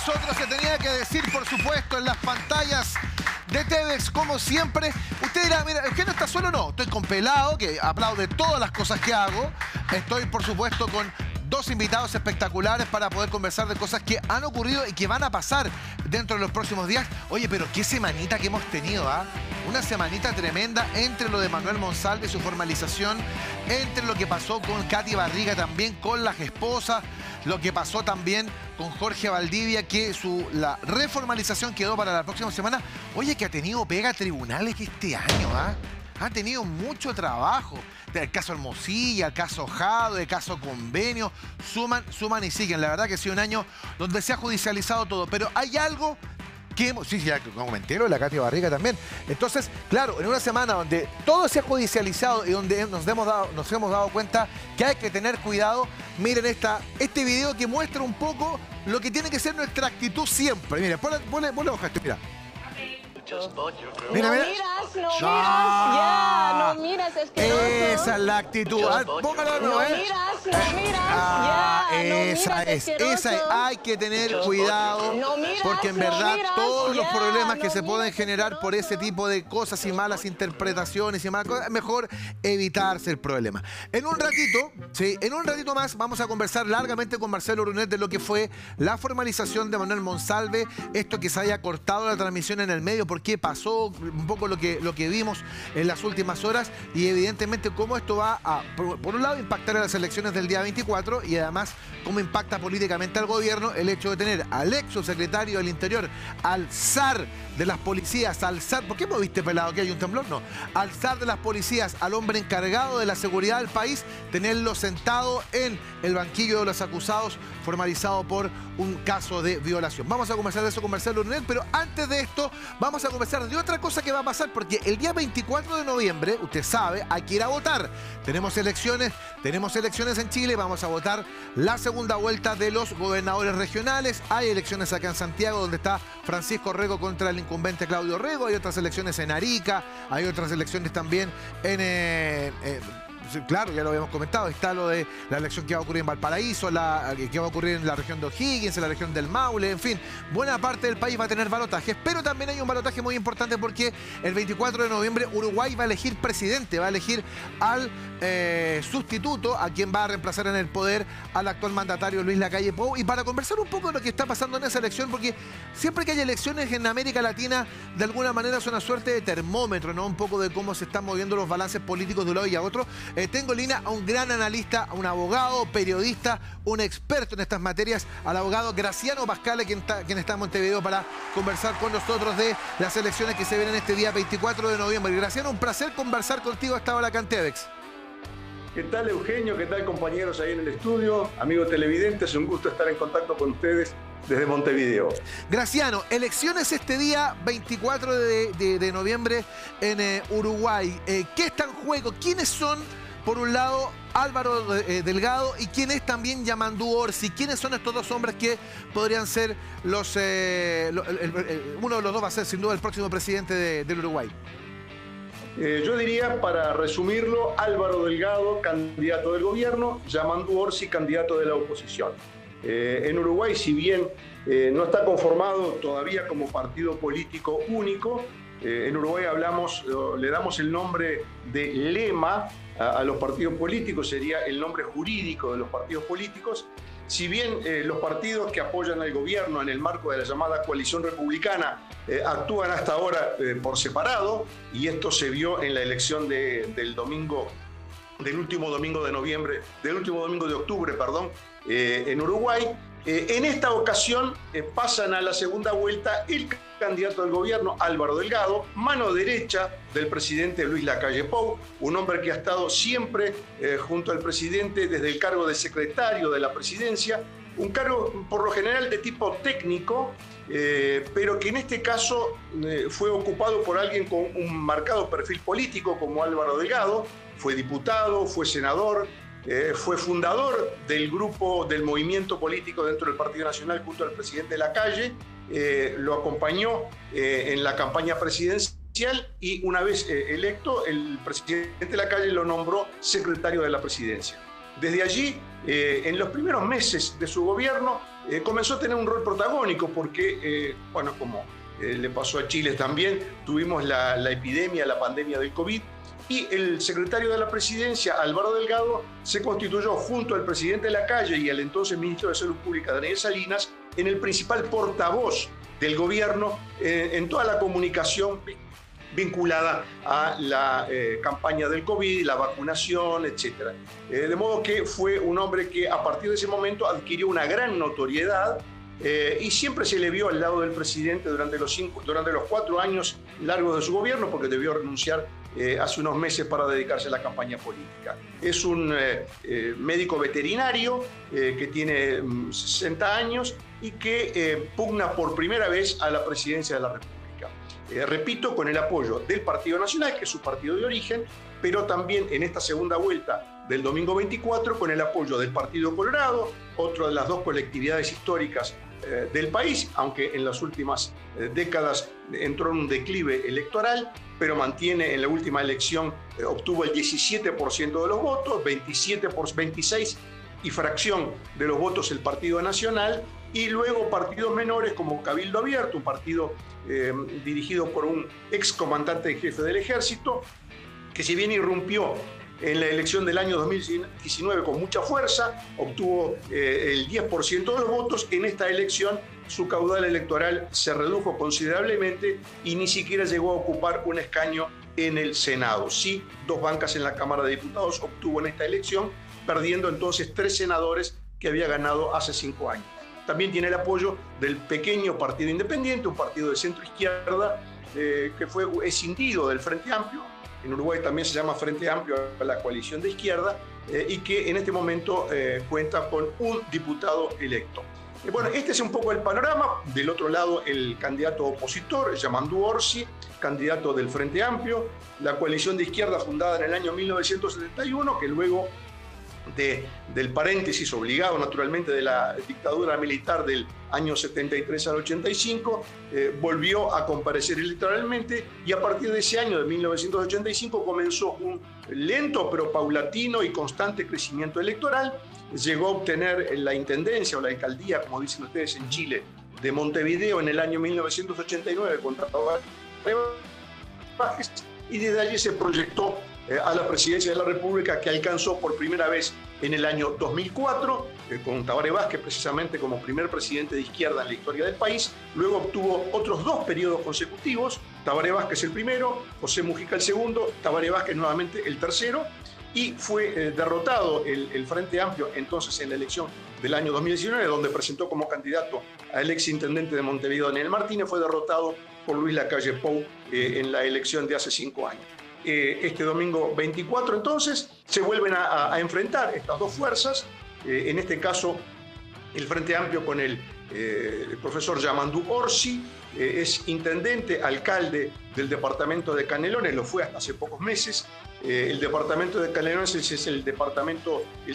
nosotros, se tenía que decir, por supuesto, en las pantallas de TVX, como siempre. Usted dirá, mira, Eugenio está solo, no. Estoy con Pelado, que aplaude todas las cosas que hago. Estoy, por supuesto, con dos invitados espectaculares para poder conversar de cosas que han ocurrido y que van a pasar dentro de los próximos días. Oye, pero qué semanita que hemos tenido, ¿ah? Una semanita tremenda entre lo de Manuel Monsalve y su formalización, entre lo que pasó con Katy Barriga también, con las esposas, lo que pasó también con Jorge Valdivia, que la reformalización quedó para la próxima semana. Oye, que ha tenido pega tribunales este año, ¿ah? Ha tenido mucho trabajo. El caso Hermosilla, el caso Jado, el caso Convenio, suman y siguen. La verdad que ha sido un año donde se ha judicializado todo. Pero hay algo que... Sí, ya comenté lo de la Katy Barriga también. Entonces, claro, en una semana donde todo se ha judicializado y donde nos hemos dado cuenta que hay que tener cuidado, miren este video que muestra un poco lo que tiene que ser nuestra actitud siempre. Mira, ponle hoja esto, mira. Mira, mira. No miras, es que esa es la actitud. Póngalo de nuevo, ¿eh? Esa es. Hay que tener cuidado, porque en verdad todos los problemas que se pueden generar por ese tipo de cosas y malas interpretaciones y malas cosas, es mejor evitarse el problema. En un ratito más vamos a conversar largamente con Marcelo Brunet de lo que fue la formalización de Manuel Monsalve, esto que se haya cortado la transmisión en el medio, por qué pasó, un poco lo que vimos en las últimas horas y evidentemente cómo esto va a, por un lado, impactar a las elecciones del día 24 y además cómo impacta políticamente al gobierno el hecho de tener al ex subsecretario del Interior, al zar de las policías, al zar... ¿Por qué me viste, Pelado, que hay un temblor? No. Al zar de las policías, al hombre encargado de la seguridad del país, tenerlo sentado en el banquillo de los acusados, formalizado por un caso de violación. Vamos a conversar de eso con Marcelo Brunet, pero antes de esto vamos a conversar de otra cosa que va a pasar, porque el día 24 de noviembre, usted sabe, hay que ir a votar. Tenemos elecciones en Chile, vamos a votar la segunda vuelta de los gobernadores regionales. Hay elecciones acá en Santiago, donde está Francisco Rego contra el incumbente Claudio Rego. Hay otras elecciones en Arica, hay otras elecciones también en... claro, ya lo habíamos comentado, está lo de la elección que va a ocurrir en Valparaíso, que va a ocurrir en la región de O'Higgins, en la región del Maule, en fin, buena parte del país va a tener balotajes, pero también hay un balotaje muy importante porque el 24 de noviembre Uruguay va a elegir presidente, va a elegir al sustituto, a quien va a reemplazar en el poder al actual mandatario Luis Lacalle Pou. Y para conversar un poco de lo que está pasando en esa elección, porque siempre que hay elecciones en América Latina, de alguna manera es una suerte de termómetro, ¿no? Un poco de cómo se están moviendo los balances políticos de un lado y a otro. Tengo en línea a un gran analista, a un abogado, periodista, un experto en estas materias, al abogado Graciano Pascale, quien está en Montevideo para conversar con nosotros de las elecciones que se vienen este día 24 de noviembre. Graciano, un placer conversar contigo hasta ahora acá en TVX. ¿Qué tal, Eugenio? ¿Qué tal, compañeros ahí en el estudio? Amigos televidentes, un gusto estar en contacto con ustedes desde Montevideo. Graciano, elecciones este día 24 de noviembre en Uruguay. ¿Qué está en juego? ¿Quiénes son, por un lado, Álvaro Delgado y quién es también Yamandú Orsi? ¿Quiénes son estos dos hombres que podrían ser los... uno de los dos va a ser sin duda el próximo presidente del Uruguay? Yo diría, para resumirlo, Álvaro Delgado, candidato del gobierno, Yamandú Orsi, candidato de la oposición. En Uruguay, si bien no está conformado todavía como partido político único, en Uruguay le damos el nombre de lema a los partidos políticos, sería el nombre jurídico de los partidos políticos. Si bien los partidos que apoyan al gobierno en el marco de la llamada coalición republicana actúan hasta ahora por separado, y esto se vio en la elección del último domingo de octubre, en Uruguay, en esta ocasión pasan a la segunda vuelta el candidato del gobierno, Álvaro Delgado, mano derecha del presidente Luis Lacalle Pou, un hombre que ha estado siempre junto al presidente desde el cargo de secretario de la presidencia, un cargo por lo general de tipo técnico, pero que en este caso fue ocupado por alguien con un marcado perfil político como Álvaro Delgado. Fue diputado, fue senador, fue fundador del grupo, del movimiento político dentro del Partido Nacional junto al presidente Lacalle, lo acompañó en la campaña presidencial y una vez electo, el presidente Lacalle lo nombró secretario de la presidencia. Desde allí en los primeros meses de su gobierno comenzó a tener un rol protagónico porque, bueno, como le pasó a Chile también, tuvimos la epidemia, la pandemia del COVID, y el secretario de la presidencia, Álvaro Delgado, se constituyó junto al presidente Lacalle y al entonces ministro de Salud Pública, Daniel Salinas, en el principal portavoz del gobierno en toda la comunicación vinculada a la campaña del COVID, la vacunación, etc. De modo que fue un hombre que a partir de ese momento adquirió una gran notoriedad y siempre se le vio al lado del presidente durante los 4 años largos de su gobierno, porque debió renunciar hace unos meses para dedicarse a la campaña política. Es un médico veterinario que tiene 60 años y que pugna por primera vez a la presidencia de la República. Repito, con el apoyo del Partido Nacional, que es su partido de origen, pero también en esta segunda vuelta del domingo 24, con el apoyo del Partido Colorado, otra de las 2 colectividades históricas del país, aunque en las últimas décadas entró en un declive electoral, pero mantiene en la última elección, obtuvo el 17% de los votos, 26 y fracción de los votos el Partido Nacional, y luego partidos menores como Cabildo Abierto, un partido dirigido por un ex comandante en jefe del ejército, que si bien irrumpió en la elección del año 2019 con mucha fuerza, obtuvo el 10% de los votos. En esta elección su caudal electoral se redujo considerablemente y ni siquiera llegó a ocupar un escaño en el Senado. Sí, 2 bancas en la Cámara de Diputados obtuvo en esta elección, perdiendo entonces 3 senadores que había ganado hace 5 años. También tiene el apoyo del pequeño Partido Independiente, un partido de centro-izquierda que fue escindido del Frente Amplio. En Uruguay también se llama Frente Amplio a la coalición de izquierda y que en este momento cuenta con un diputado electo. Bueno, este es un poco el panorama. Del otro lado, el candidato opositor, Yamandu Orsi, candidato del Frente Amplio, la coalición de izquierda fundada en el año 1971, que luego del paréntesis obligado naturalmente de la dictadura militar del año 73 al 85, volvió a comparecer electoralmente, y a partir de ese año de 1985 comenzó un lento pero paulatino y constante crecimiento electoral. Llegó a obtener la intendencia o la alcaldía, como dicen ustedes en Chile, de Montevideo en el año 1989 contra Tabaré Vázquez, y desde allí se proyectó a la presidencia de la República, que alcanzó por primera vez en el año 2004, con Tabaré Vázquez precisamente como primer presidente de izquierda en la historia del país. Luego obtuvo otros 2 periodos consecutivos, Tabaré Vázquez el primero, José Mujica el segundo, Tabaré Vázquez nuevamente el tercero, y fue derrotado el Frente Amplio entonces en la elección del año 2019, donde presentó como candidato al exintendente de Montevideo, Daniel Martínez. Fue derrotado por Luis Lacalle Pou en la elección de hace 5 años. Este domingo 24 entonces se vuelven a enfrentar estas 2 fuerzas, en este caso el Frente Amplio con el profesor Yamandu Orsi, es intendente, alcalde del departamento de Canelones, lo fue hasta hace pocos meses. El departamento de Canelones es el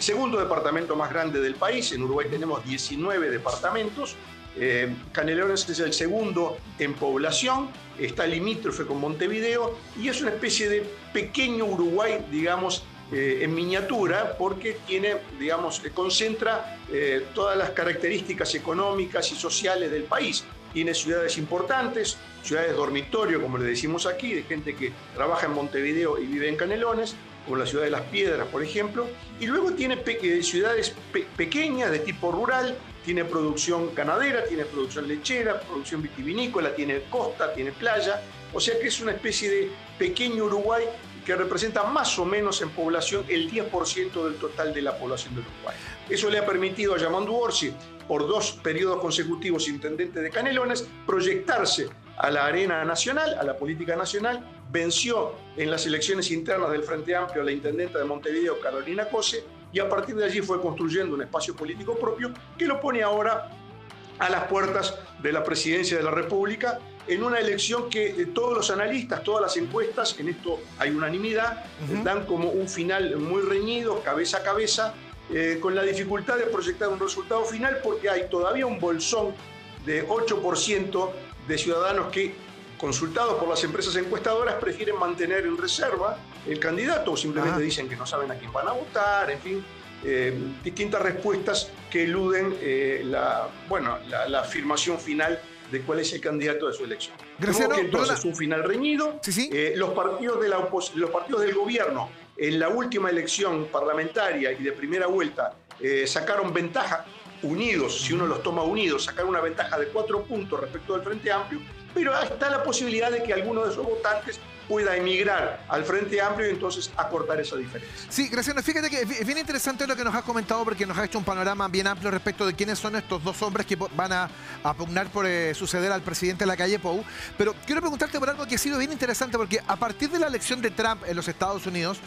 segundo departamento más grande del país. En Uruguay tenemos 19 departamentos. Canelones es el segundo en población, está limítrofe con Montevideo y es una especie de pequeño Uruguay, digamos, en miniatura, porque tiene, digamos, concentra todas las características económicas y sociales del país. Tiene ciudades importantes, ciudades dormitorio, como le decimos aquí, de gente que trabaja en Montevideo y vive en Canelones, como la ciudad de Las Piedras, por ejemplo, y luego tiene ciudades pequeñas de tipo rural. Tiene producción ganadera, tiene producción lechera, producción vitivinícola, tiene costa, tiene playa. O sea que es una especie de pequeño Uruguay que representa más o menos en población el 10% del total de la población del Uruguay. Eso le ha permitido a Yamandu Orsi, por 2 periodos consecutivos intendente de Canelones, proyectarse a la arena nacional, a la política nacional. Venció en las elecciones internas del Frente Amplio a la intendenta de Montevideo, Carolina Cose, y a partir de allí fue construyendo un espacio político propio que lo pone ahora a las puertas de la presidencia de la República, en una elección que todos los analistas, todas las encuestas, en esto hay unanimidad, dan como un final muy reñido, cabeza a cabeza, con la dificultad de proyectar un resultado final, porque hay todavía un bolsón de 8% de ciudadanos que, consultados por las empresas encuestadoras, prefieren mantener en reserva el candidato o simplemente dicen que no saben a quién van a votar, en fin. distintas respuestas que eluden la afirmación final de cuál es el candidato de su elección. Graciano, que entonces un final reñido. Sí. Los partidos del gobierno en la última elección parlamentaria y de primera vuelta sacaron ventaja unidos, si uno los toma unidos, sacaron una ventaja de 4 puntos respecto del Frente Amplio, pero está la posibilidad de que alguno de esos votantes pueda emigrar al Frente Amplio y entonces acortar esa diferencia. Sí, Graciano, fíjate que es bien interesante lo que nos has comentado porque nos ha hecho un panorama bien amplio respecto de quiénes son estos dos hombres que van a pugnar por suceder al presidente Lacalle Pou. Pero quiero preguntarte por algo que ha sido bien interesante porque a partir de la elección de Trump en los Estados Unidos,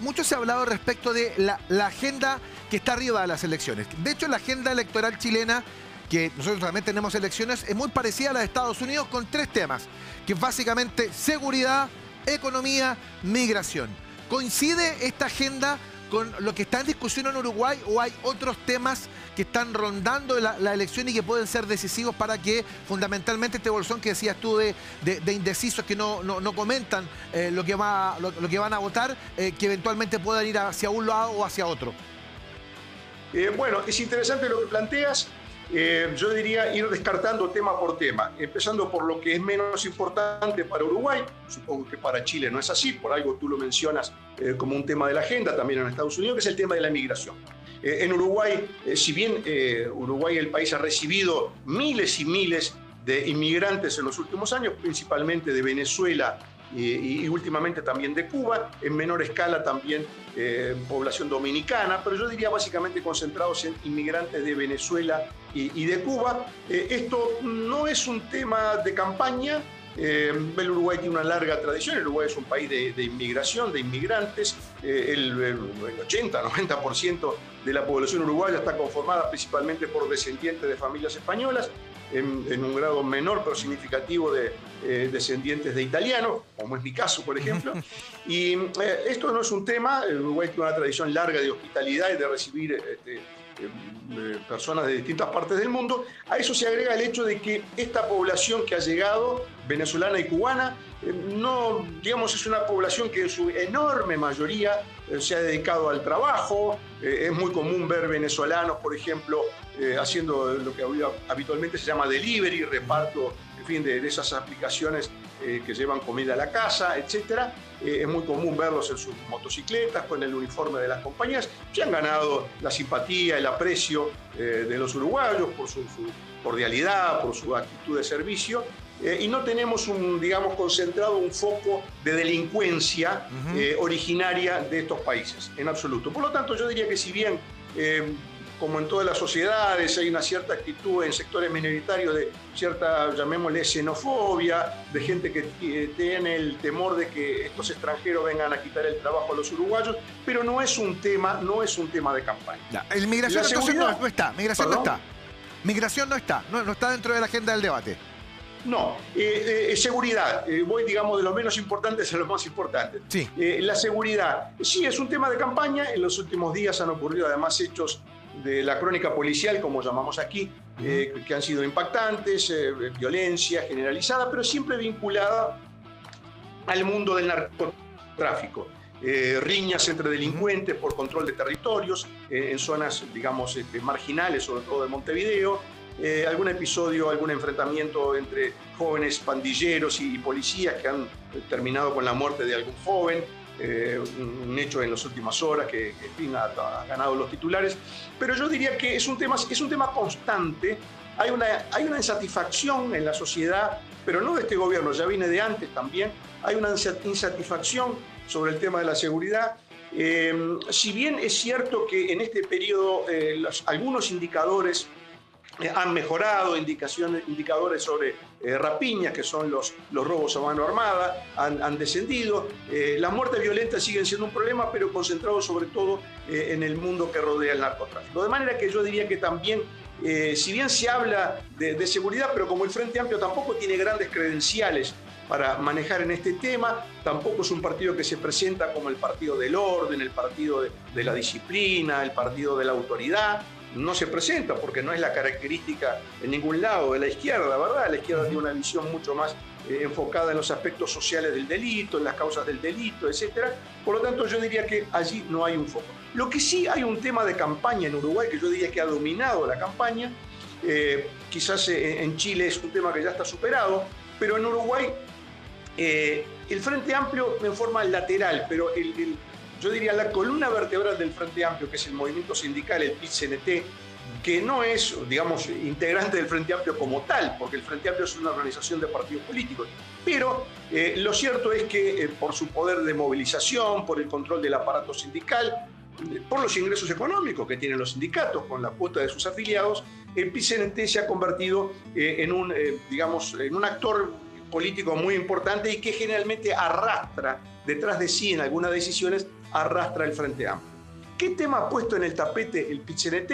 mucho se ha hablado respecto de la agenda que está arriba de las elecciones. De hecho, la agenda electoral chilena, que nosotros también tenemos elecciones, es muy parecida a la de Estados Unidos con 3 temas, que es básicamente seguridad, economía, migración. ¿Coincide esta agenda con lo que está en discusión en Uruguay o hay otros temas que están rondando la elección y que pueden ser decisivos para que fundamentalmente este bolsón que decías tú de indecisos que no comentan lo que van a votar, que eventualmente puedan ir hacia un lado o hacia otro? Bueno, es interesante lo que planteas. Yo diría ir descartando tema por tema, empezando por lo que es menos importante para Uruguay. Supongo que para Chile no es así, por algo tú lo mencionas como un tema de la agenda, también en Estados Unidos, que es el tema de la migración. En Uruguay, si bien Uruguay, el país, ha recibido miles y miles de inmigrantes en los últimos años, principalmente de Venezuela y últimamente también de Cuba, en menor escala también población dominicana, pero yo diría básicamente concentrados en inmigrantes de Venezuela y de Cuba. Esto no es un tema de campaña. El Uruguay tiene una larga tradición. El Uruguay es un país de inmigración, de inmigrantes. El 80-90% de la población uruguaya está conformada principalmente por descendientes de familias españolas, en un grado menor pero significativo de descendientes de italianos, como es mi caso, por ejemplo. Y esto no es un tema. El Uruguay tiene una tradición larga de hospitalidad y de recibir personas de distintas partes del mundo. A eso se agrega el hecho de que esta población que ha llegado, venezolana y cubana, no, digamos, es una población que en su enorme mayoría se ha dedicado al trabajo. Es muy común ver venezolanos, por ejemplo, haciendo lo que habitualmente se llama delivery, reparto, en fin, de esas aplicaciones que llevan comida a la casa, etc. Es muy común verlos en sus motocicletas, con el uniforme de las compañías. Se han ganado la simpatía, el aprecio de los uruguayos por su cordialidad, por su actitud de servicio. Y no tenemos concentrado un foco de delincuencia originaria de estos países, en absoluto. Por lo tanto, yo diría que si bien, como en todas las sociedades, hay una cierta actitud en sectores minoritarios de cierta, llamémosle, xenofobia, de gente que tiene el temor de que estos extranjeros vengan a quitar el trabajo a los uruguayos, pero no es un tema de campaña. Ya, el migración entonces no está, migración no está dentro de la agenda del debate. No, seguridad. Voy, digamos, de los menos importantes a los más importantes. Sí. La seguridad. Sí, es un tema de campaña. En los últimos días han ocurrido además hechos de la crónica policial, como llamamos aquí, que han sido impactantes, violencia generalizada, pero siempre vinculada al mundo del narcotráfico. Riñas entre delincuentes por control de territorios en zonas, digamos, marginales, sobre todo de Montevideo. Algún episodio, algún enfrentamiento entre jóvenes pandilleros y policías que han terminado con la muerte de algún joven, un hecho en las últimas horas que en fin, ha ganado los titulares. Pero yo diría que es un tema constante. Hay una insatisfacción en la sociedad, pero no de este gobierno, ya viene de antes también. Hay una insatisfacción sobre el tema de la seguridad. Si bien es cierto que en este periodo algunos indicadores han mejorado, indicadores sobre rapiñas, que son los robos a mano armada, han descendido. Las muertes violentas siguen siendo un problema, pero concentrado sobre todo en el mundo que rodea el narcotráfico. De manera que yo diría que también, si bien se habla de seguridad, pero como el Frente Amplio tampoco tiene grandes credenciales para manejar en este tema, tampoco es un partido que se presenta como el partido del orden, el partido de la disciplina, el partido de la autoridad. no se presenta porque no es la característica en ningún lado de la izquierda, la verdad. La izquierda tiene una visión mucho más enfocada en los aspectos sociales del delito, en las causas del delito, etc. Por lo tanto, yo diría que allí no hay un foco. Lo que sí hay un tema de campaña en Uruguay que yo diría que ha dominado la campaña. Quizás en Chile es un tema que ya está superado, pero en Uruguay el Frente Amplio en forma lateral, pero yo diría la columna vertebral del Frente Amplio, que es el movimiento sindical, el PIT-CNT, que no es, digamos, integrante del Frente Amplio como tal, porque el Frente Amplio es una organización de partidos políticos. Pero lo cierto es que por su poder de movilización, por el control del aparato sindical, por los ingresos económicos que tienen los sindicatos con la cuota de sus afiliados, el PIT-CNT se ha convertido en un actor político muy importante y que generalmente arrastra detrás de sí en algunas decisiones, arrastra el Frente Amplio. ¿Qué tema ha puesto en el tapete el PIT-CNT?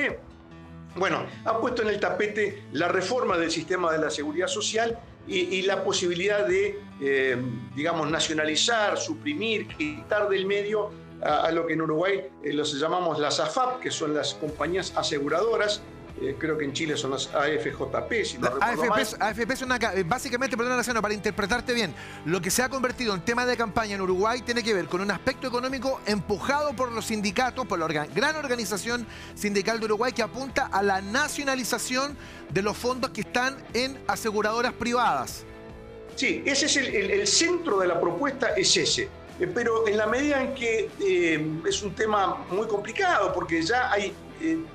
Bueno, ha puesto en el tapete la reforma del sistema de la seguridad social y la posibilidad de, nacionalizar, suprimir, quitar del medio a lo que en Uruguay los llamamos las AFAP, que son las compañías aseguradoras. Creo que en Chile son las AFJP, si no recuerdo mal. AFP son básicamente, perdón, Luciano, para interpretarte bien, lo que se ha convertido en tema de campaña en Uruguay tiene que ver con un aspecto económico empujado por los sindicatos, por la gran organización sindical de Uruguay que apunta a la nacionalización de los fondos que están en aseguradoras privadas. Sí, ese es el centro de la propuesta, es ese. Pero en la medida en que es un tema muy complicado, porque ya hay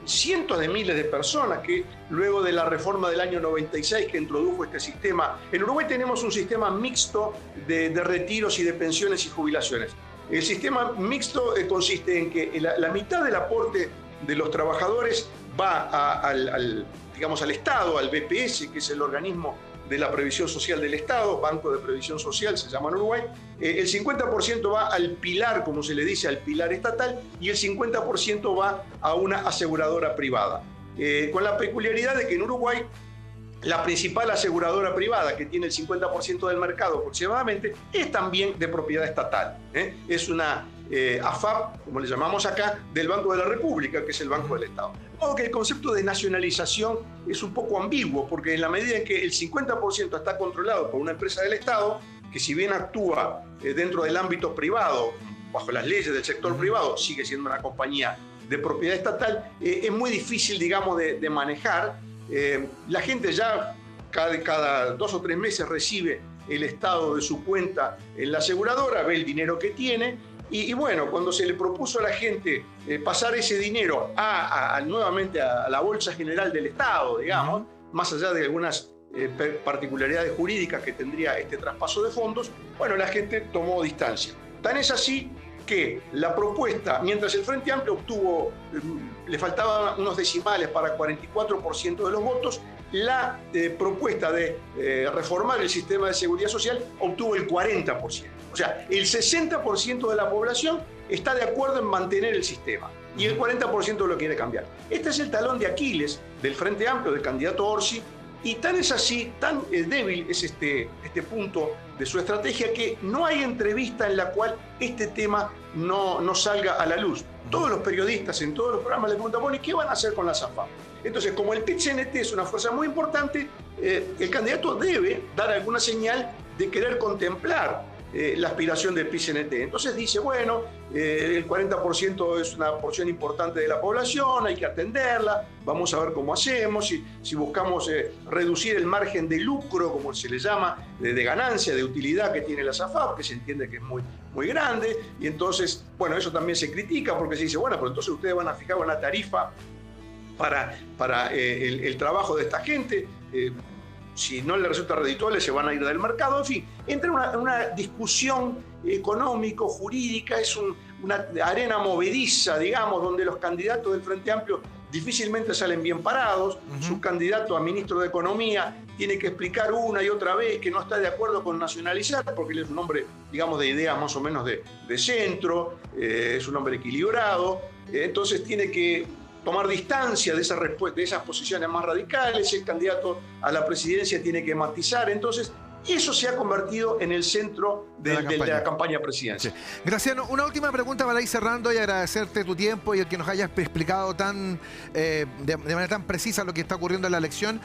cientos de miles de personas que luego de la reforma del año 96 que introdujo este sistema, en Uruguay tenemos un sistema mixto de retiros y de pensiones y jubilaciones. El sistema mixto consiste en que la mitad del aporte de los trabajadores va al Estado, al BPS, que es el organismo de la previsión social del Estado, Banco de Previsión Social se llama en Uruguay. El 50% va al pilar, como se le dice, al pilar estatal, y el 50% va a una aseguradora privada. Con la peculiaridad de que en Uruguay la principal aseguradora privada, que tiene el 50% del mercado aproximadamente, es también de propiedad estatal. Es una AFAP, como le llamamos acá, del Banco de la República, que es el Banco del Estado. De modo que el concepto de nacionalización es un poco ambiguo, porque en la medida en que el 50% está controlado por una empresa del Estado, que si bien actúa dentro del ámbito privado, bajo las leyes del sector privado, sigue siendo una compañía de propiedad estatal, es muy difícil, digamos, de manejar. La gente ya cada 2 o 3 meses recibe el estado de su cuenta en la aseguradora, ve el dinero que tiene y bueno, cuando se le propuso a la gente pasar ese dinero nuevamente a la Bolsa General del Estado, digamos, más allá de algunas particularidades jurídicas que tendría este traspaso de fondos, bueno, la gente tomó distancia. Tan es así que la propuesta, mientras el Frente Amplio obtuvo, le faltaban unos decimales para 44% de los votos, la propuesta de reformar el sistema de seguridad social obtuvo el 40%. O sea, el 60% de la población está de acuerdo en mantener el sistema y el 40% lo quiere cambiar. Este es el talón de Aquiles del Frente Amplio, del candidato Orsi, y tan es así, tan débil es este punto de su estrategia que no hay entrevista en la cual este tema no salga a la luz. Todos los periodistas en todos los programas le preguntan, bueno, ¿y qué van a hacer con las AFAP? Entonces, como el PIT-CNT es una fuerza muy importante, el candidato debe dar alguna señal de querer contemplar la aspiración del PIT-CNT. Entonces dice, bueno, el 40% es una porción importante de la población, hay que atenderla, vamos a ver cómo hacemos, si buscamos reducir el margen de lucro, como se le llama, de ganancia, de utilidad que tiene la AFAP, que se entiende que es muy grande, y entonces, bueno, eso también se critica porque se dice, bueno, pero entonces ustedes van a fijar una tarifa para el trabajo de esta gente, si no les resulta redituable se van a ir del mercado, en fin, entra una discusión económico-jurídica, es una arena movediza, digamos, donde los candidatos del Frente Amplio difícilmente salen bien parados. Su candidato a ministro de Economía tiene que explicar una y otra vez que no está de acuerdo con nacionalizar, porque él es un hombre, digamos, de ideas más o menos de centro, es un hombre equilibrado, entonces tiene que tomar distancia de esas posiciones más radicales. El candidato a la presidencia tiene que matizar. Entonces, Y eso se ha convertido en el centro de la campaña presidencial. Sí. Graciano, una última pregunta para ir cerrando y agradecerte tu tiempo y el que nos hayas explicado de manera tan precisa lo que está ocurriendo en la elección.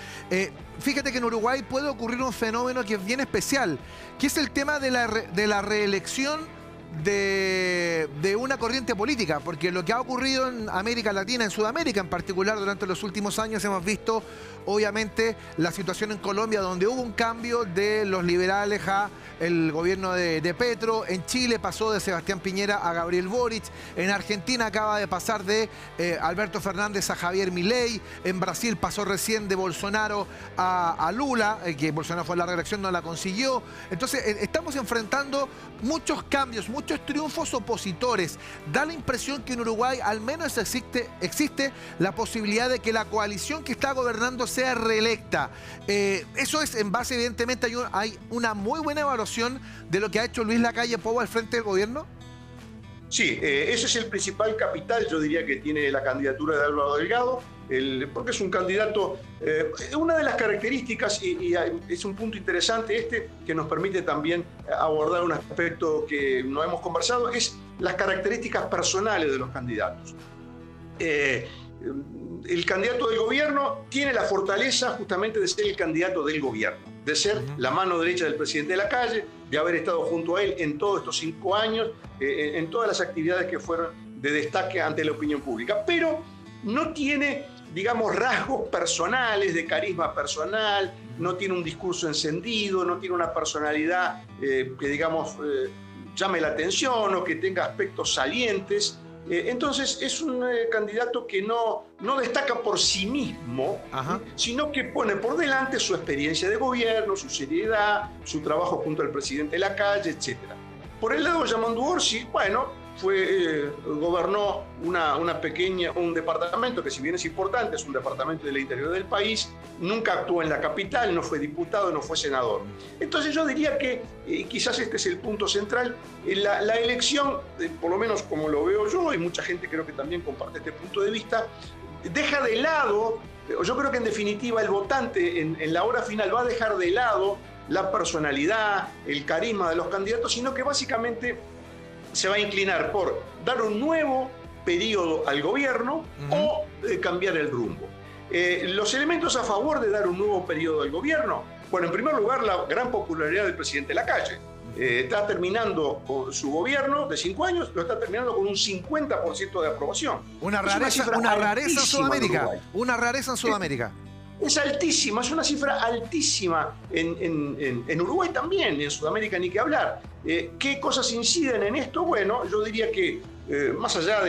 Fíjate que en Uruguay puede ocurrir un fenómeno que es bien especial, que es el tema de la reelección de una corriente política, porque lo que ha ocurrido en América Latina, en Sudamérica en particular, durante los últimos años hemos visto obviamente la situación en Colombia, donde hubo un cambio de los liberales a el gobierno de Petro. En Chile pasó de Sebastián Piñera a Gabriel Boric. En Argentina acaba de pasar de Alberto Fernández a Javier Milei. En Brasil pasó recién de Bolsonaro a Lula, que Bolsonaro fue a la reelección, no la consiguió. Entonces estamos enfrentando muchos cambios, muchos triunfos opositores. Da la impresión que en Uruguay al menos existe la posibilidad de que la coalición que está gobernando sea reelecta. Eso es en base, evidentemente, hay una muy buena evaluación de lo que ha hecho Luis Lacalle Pou al frente del gobierno. Sí, ese es el principal capital, yo diría, que tiene la candidatura de Álvaro Delgado, porque es un candidato. Una de las características, y es un punto interesante que nos permite también abordar un aspecto que no hemos conversado, es las características personales de los candidatos. El candidato del gobierno tiene la fortaleza justamente de ser el candidato del gobierno, de ser la mano derecha del presidente Lacalle, de haber estado junto a él en todos estos 5 años, en todas las actividades que fueron de destaque ante la opinión pública. Pero no tiene, digamos, rasgos personales, de carisma personal, no tiene un discurso encendido, no tiene una personalidad que, digamos, llame la atención o que tenga aspectos salientes. Entonces es un candidato que no destaca por sí mismo, sino que pone por delante su experiencia de gobierno, su seriedad, su trabajo junto al presidente Lacalle, etc. Por el lado de Yamandu Orsi, bueno, gobernó un departamento que, si bien es importante, es un departamento del interior del país, nunca actuó en la capital, no fue diputado, no fue senador. Entonces yo diría que quizás este es el punto central. La elección, por lo menos como lo veo yo, y mucha gente creo que también comparte este punto de vista, deja de lado, yo creo que en definitiva el votante en la hora final va a dejar de lado la personalidad, el carisma de los candidatos, sino que básicamente se va a inclinar por dar un nuevo periodo al gobierno o cambiar el rumbo. Los elementos a favor de dar un nuevo periodo al gobierno, bueno, en primer lugar, la gran popularidad del presidente Lacalle. Está terminando con su gobierno de 5 años, lo está terminando con un 50% de aprobación. Una rareza en Sudamérica. Una rareza en Sudamérica. Es altísima, es una cifra altísima en Uruguay también, en Sudamérica ni que hablar. ¿Qué cosas inciden en esto? Bueno, yo diría que más allá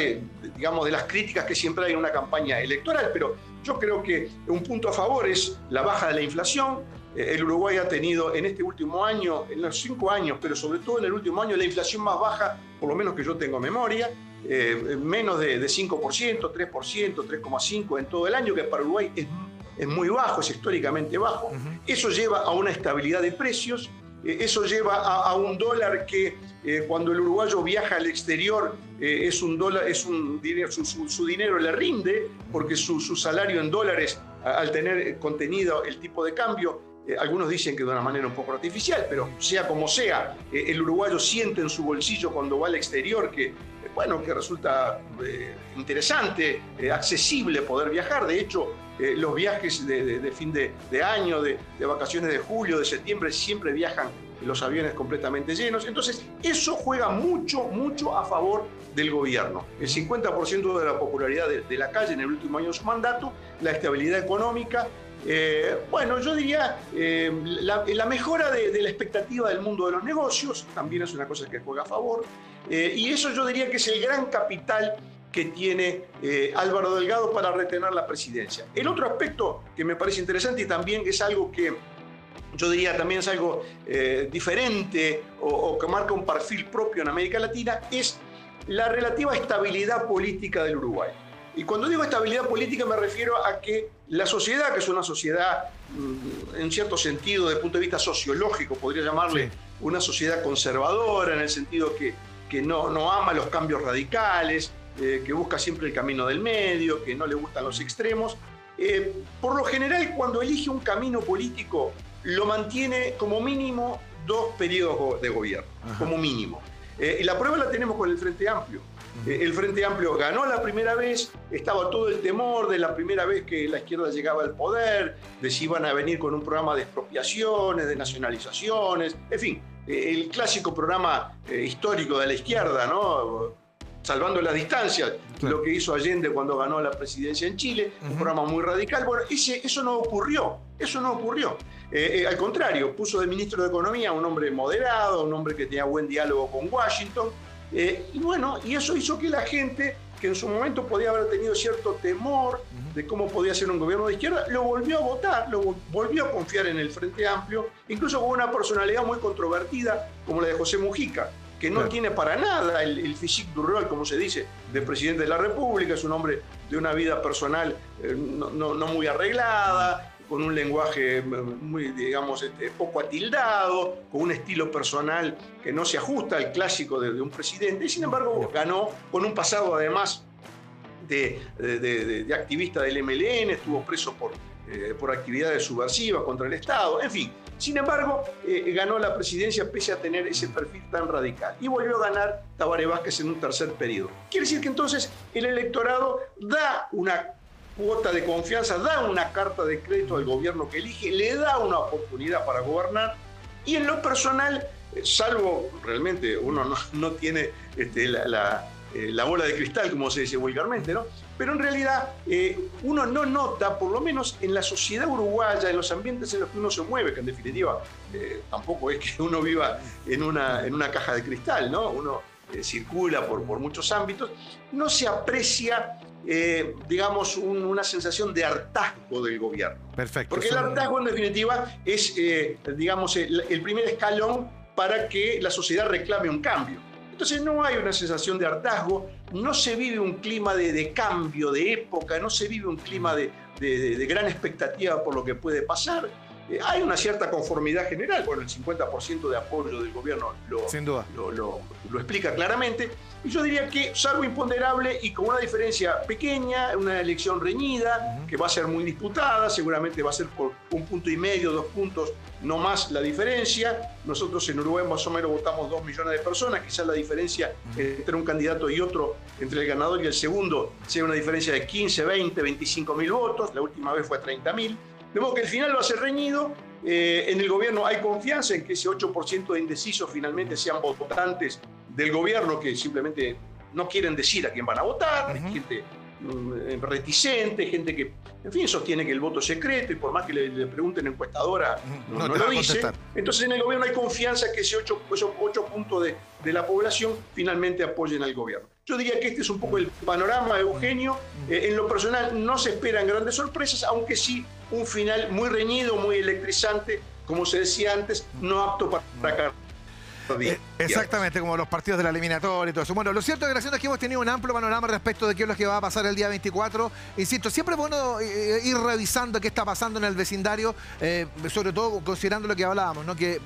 digamos, de las críticas que siempre hay en una campaña electoral, pero yo creo que un punto a favor es la baja de la inflación. El Uruguay ha tenido en este último año, en los 5 años, pero sobre todo en el último año, la inflación más baja, por lo menos que yo tengo memoria, menos de 5%, 3%, 3,5% en todo el año, que para Uruguay es muy bajo, es históricamente bajo. Eso lleva a una estabilidad de precios, eso lleva a un dólar que cuando el uruguayo viaja al exterior su dinero le rinde, porque su salario en dólares, al tener contenido el tipo de cambio, algunos dicen que de una manera un poco artificial, pero sea como sea, el uruguayo siente en su bolsillo cuando va al exterior que resulta interesante, accesible poder viajar. De hecho, los viajes de fin de año, de vacaciones de julio, de septiembre, siempre viajan los aviones completamente llenos. Entonces, eso juega mucho a favor del gobierno. El 50% de la popularidad de Lacalle en el último año de su mandato, la estabilidad económica. Yo diría la mejora de la expectativa del mundo de los negocios también es una cosa que juega a favor, y eso yo diría que es el gran capital que tiene Álvaro Delgado para retener la presidencia. El otro aspecto que me parece interesante y también es algo que yo diría también es algo diferente o que marca un perfil propio en América Latina, es la relativa estabilidad política del Uruguay. Y cuando digo estabilidad política me refiero a que la sociedad, que es una sociedad en cierto sentido, desde el punto de vista sociológico, podría llamarle una sociedad conservadora, en el sentido que no ama los cambios radicales, que busca siempre el camino del medio, que no le gustan los extremos. Por lo general, cuando elige un camino político, lo mantiene como mínimo 2 periodos de gobierno, como mínimo. Y la prueba la tenemos con el Frente Amplio. El Frente Amplio ganó la primera vez, estaba todo el temor de la primera vez que la izquierda llegaba al poder, de si iban a venir con un programa de expropiaciones, de nacionalizaciones, en fin, el clásico programa histórico de la izquierda, ¿no? Salvando las distancias, lo que hizo Allende cuando ganó la presidencia en Chile, un programa muy radical. Bueno, eso no ocurrió, al contrario, puso de ministro de Economía a un hombre moderado, un hombre que tenía buen diálogo con Washington, y bueno, y eso hizo que la gente, que en su momento podía haber tenido cierto temor de cómo podía ser un gobierno de izquierda, lo volvió a votar, lo volvió a confiar en el Frente Amplio, incluso con una personalidad muy controvertida como la de José Mujica, que no tiene para nada el physique du rôle, como se dice, de presidente de la República. Es un hombre de una vida personal no muy arreglada, con un lenguaje muy, digamos, poco atildado, con un estilo personal que no se ajusta al clásico de un presidente, y sin embargo ganó con un pasado además de activista del MLN, estuvo preso por actividades subversivas contra el Estado, en fin. Sin embargo, ganó la presidencia pese a tener ese perfil tan radical. Y volvió a ganar Tabaré Vázquez en un tercer periodo. Quiere decir que entonces el electorado da una cuota de confianza, da una carta de crédito al gobierno que elige, le da una oportunidad para gobernar. Y en lo personal, salvo realmente uno no tiene la bola de cristal, como se dice vulgarmente, ¿no? Pero en realidad uno no nota, por lo menos en la sociedad uruguaya, en los ambientes en los que uno se mueve, que en definitiva tampoco es que uno viva en una caja de cristal, ¿no? Uno circula por muchos ámbitos, no se aprecia, digamos, una sensación de hartazgo del gobierno. Perfecto. Porque el hartazgo, en definitiva, es, digamos, el primer escalón para que la sociedad reclame un cambio. Entonces no hay una sensación de hartazgo, no se vive un clima de cambio, de época, no se vive un clima de gran expectativa por lo que puede pasar. Hay una cierta conformidad general, bueno, el 50% de apoyo del gobierno sin duda lo explica claramente. Y yo diría que, salvo imponderable y con una diferencia pequeña, una elección reñida, que va a ser muy disputada, seguramente va a ser por 1,5 puntos, 2 puntos, no más la diferencia. Nosotros en Uruguay más o menos votamos 2 millones de personas, quizás la diferencia entre un candidato y otro, entre el ganador y el segundo, sea una diferencia de 15, 20, 25 mil votos, la última vez fue 30.000. De modo que el final va a ser reñido. En el gobierno hay confianza en que ese 8% de indecisos finalmente sean votantes del gobierno que simplemente no quieren decir a quién van a votar, gente reticente, gente que, en fin, sostiene que el voto es secreto y por más que le pregunten encuestadora, no lo dice. Entonces en el gobierno hay confianza que esos 8 puntos de la población finalmente apoyen al gobierno. Yo diría que este es un poco el panorama, Eugenio. En lo personal no se esperan grandes sorpresas, aunque sí un final muy reñido, muy electrizante, como se decía antes, no apto para exactamente, como los partidos de la eliminatoria y todo eso. Bueno, lo cierto, Graciano, es que hemos tenido un amplio panorama respecto de qué es lo que va a pasar el día 24. Insisto, siempre es bueno ir revisando qué está pasando en el vecindario, sobre todo considerando lo que hablábamos, ¿no? Que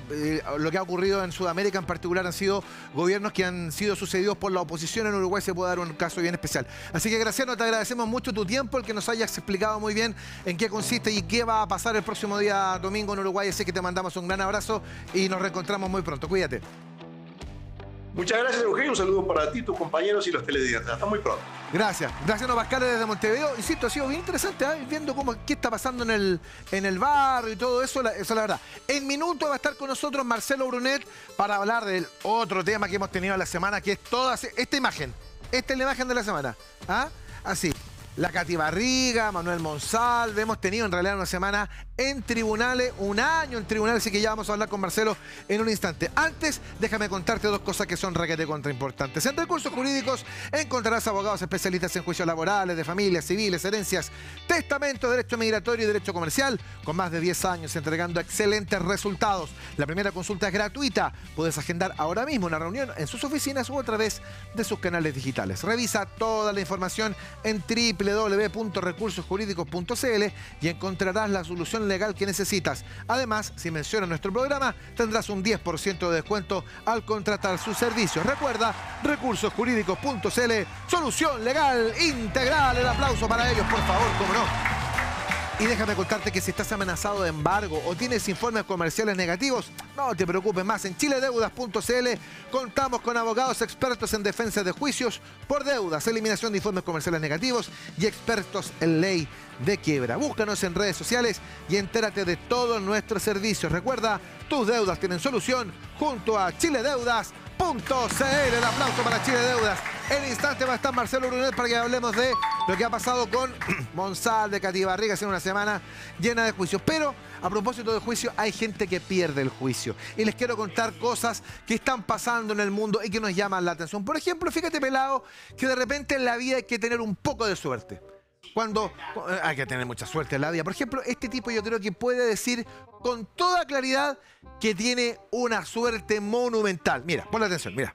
lo que ha ocurrido en Sudamérica en particular han sido gobiernos que han sido sucedidos por la oposición. En Uruguay se puede dar un caso bien especial. Así que, Graciano, te agradecemos mucho tu tiempo, el que nos hayas explicado muy bien en qué consiste y qué va a pasar el próximo día domingo en Uruguay. Así que te mandamos un gran abrazo y nos reencontramos muy pronto. Cuídate. Muchas gracias, Eugenio. Un saludo para ti, tus compañeros y los televidentes. Hasta muy pronto. Gracias. Graciano Pascal desde Montevideo. Insisto, ha sido bien interesante, viendo qué está pasando en el barrio y todo eso, eso la verdad. En minutos va a estar con nosotros Marcelo Brunet para hablar del otro tema que hemos tenido la semana, que es toda esta imagen. Esta es la imagen de la semana. ¿Ah? Así. La Cati Barriga, Manuel Monsalve. Hemos tenido en realidad una semana en tribunales, un año en tribunales, así que ya vamos a hablar con Marcelo en un instante. Antes, déjame contarte 2 cosas que son requete contra importantes. En Recursos Jurídicos encontrarás abogados especialistas en juicios laborales, de familias, civiles, herencias, testamentos, derecho migratorio y derecho comercial, con más de 10 años entregando excelentes resultados. La primera consulta es gratuita. Puedes agendar ahora mismo una reunión en sus oficinas o a través de sus canales digitales. Revisa toda la información en www.recursosjurídicos.cl y encontrarás la solución legal que necesitas. Además, si mencionas nuestro programa, tendrás un 10% de descuento al contratar sus servicios. Recuerda, recursosjurídicos.cl, solución legal integral. El aplauso para ellos, por favor, cómo no. Y déjame contarte que si estás amenazado de embargo o tienes informes comerciales negativos, no te preocupes más. En chiledeudas.cl contamos con abogados expertos en defensa de juicios por deudas, eliminación de informes comerciales negativos y expertos en ley de quiebra. Búscanos en redes sociales y entérate de todos nuestros servicios. Recuerda, tus deudas tienen solución junto a chiledeudas.cl. El aplauso para Chile Deudas. En instante va a estar Marcelo Brunet para que hablemos de lo que ha pasado con Monsalve, Cati Barriga, hace una semana llena de juicios. Pero a propósito de juicio, hay gente que pierde el juicio. Y les quiero contar cosas que están pasando en el mundo y que nos llaman la atención. Por ejemplo, fíjate, pelado, que de repente en la vida hay que tener un poco de suerte. Hay que tener mucha suerte en la vida. Por ejemplo, este tipo yo creo que puede decir con toda claridad que tiene una suerte monumental. Mira, ponle atención, mira.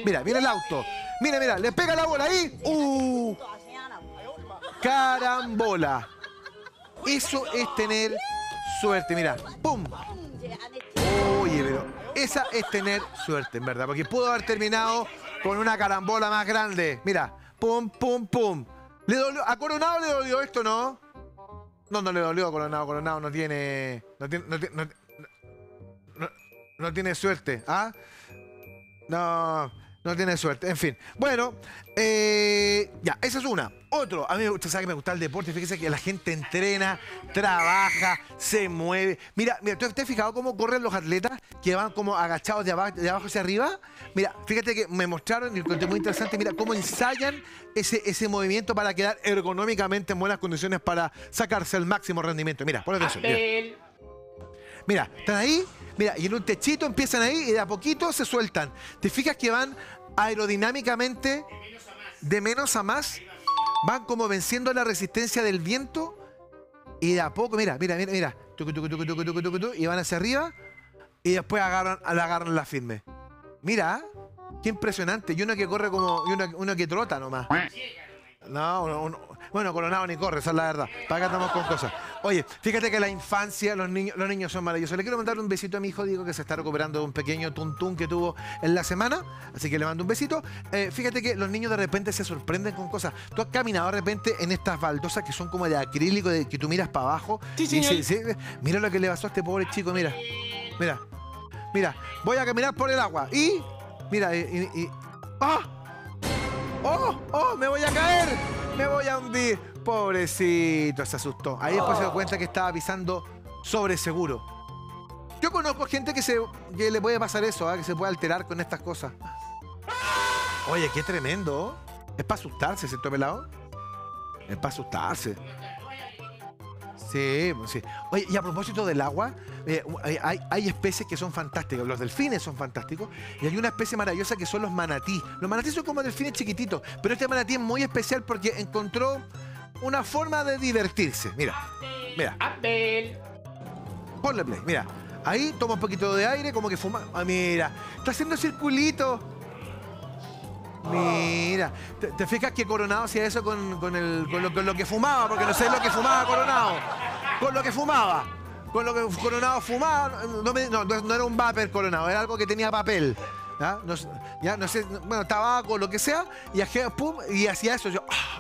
Mira, mira el auto. Mira, mira, le pega la bola ahí. Carambola. Eso es tener suerte, mira. ¡Pum! Oye, pero esa es tener suerte, en verdad. Porque pudo haber terminado con una carambola más grande. Mira, pum, pum, pum. ¿Le dolió? ¿A Coronado le dolió esto, no? No, no le dolió a Coronado. Coronado no tiene suerte. ¿Ah? No tiene suerte. En fin. Bueno, ya, esa es una. Otro, a mí usted sabe que me gusta el deporte. Fíjese que la gente entrena, trabaja, se mueve. Mira, ¿tú te has fijado cómo corren los atletas que van como agachados de abajo hacia arriba? Mira, fíjate que me mostraron, y es muy interesante, mira cómo ensayan ese movimiento para quedar ergonómicamente en buenas condiciones para sacarse el máximo rendimiento. Mira, pon atención. Mira, están ahí, mira, y en un techito empiezan ahí y de a poquito se sueltan. ¿Te fijas que van aerodinámicamente de menos a más? Van como venciendo la resistencia del viento y de a poco, mira, tucu, tucu, tucu, tucu, tucu, tucu, y van hacia arriba y después la agarran la firme. Mira, qué impresionante. Y uno que corre como, uno que trota nomás. No, bueno, Coronado ni corre, esa es la verdad. Para acá estamos con cosas. Oye, fíjate que la infancia, los niños son maravillosos. Le quiero mandar un besito a mi hijo, Diego, que se está recuperando de un pequeño tuntún que tuvo en la semana. Así que le mando un besito. Fíjate que los niños de repente se sorprenden con cosas. Tú has caminado de repente en estas baldosas que son como de acrílico, que tú miras para abajo. Sí, señor. Mira lo que le pasó a este pobre chico, mira. Mira, voy a caminar por el agua y... Mira, ¡ah! ¡Oh! ¡Me voy a caer! ¡Me voy a hundir! Pobrecito, se asustó. Ahí después se dio cuenta que estaba pisando sobre seguro. Yo conozco gente que le puede pasar eso, que se puede alterar con estas cosas. Oye, qué tremendo. Es para asustarse, ¿cierto, pelado? Es para asustarse. Sí, sí. Oye, y a propósito del agua, hay especies que son fantásticas. Los delfines son fantásticos. Y hay una especie maravillosa que son los manatí. Los manatí son como delfines chiquititos. Pero este manatí es muy especial porque encontró una forma de divertirse. Mira. Ponle play, mira. Ahí toma un poquito de aire, como que fuma. Ah, mira. Está haciendo circulitos. Mira, ¿te fijas que Coronado hacía eso con lo que fumaba? Porque no sé lo que fumaba Coronado. Con lo que Coronado fumaba. No era un vapor Coronado, era algo que tenía papel. No sé, bueno, tabaco, lo que sea. Y hacía eso.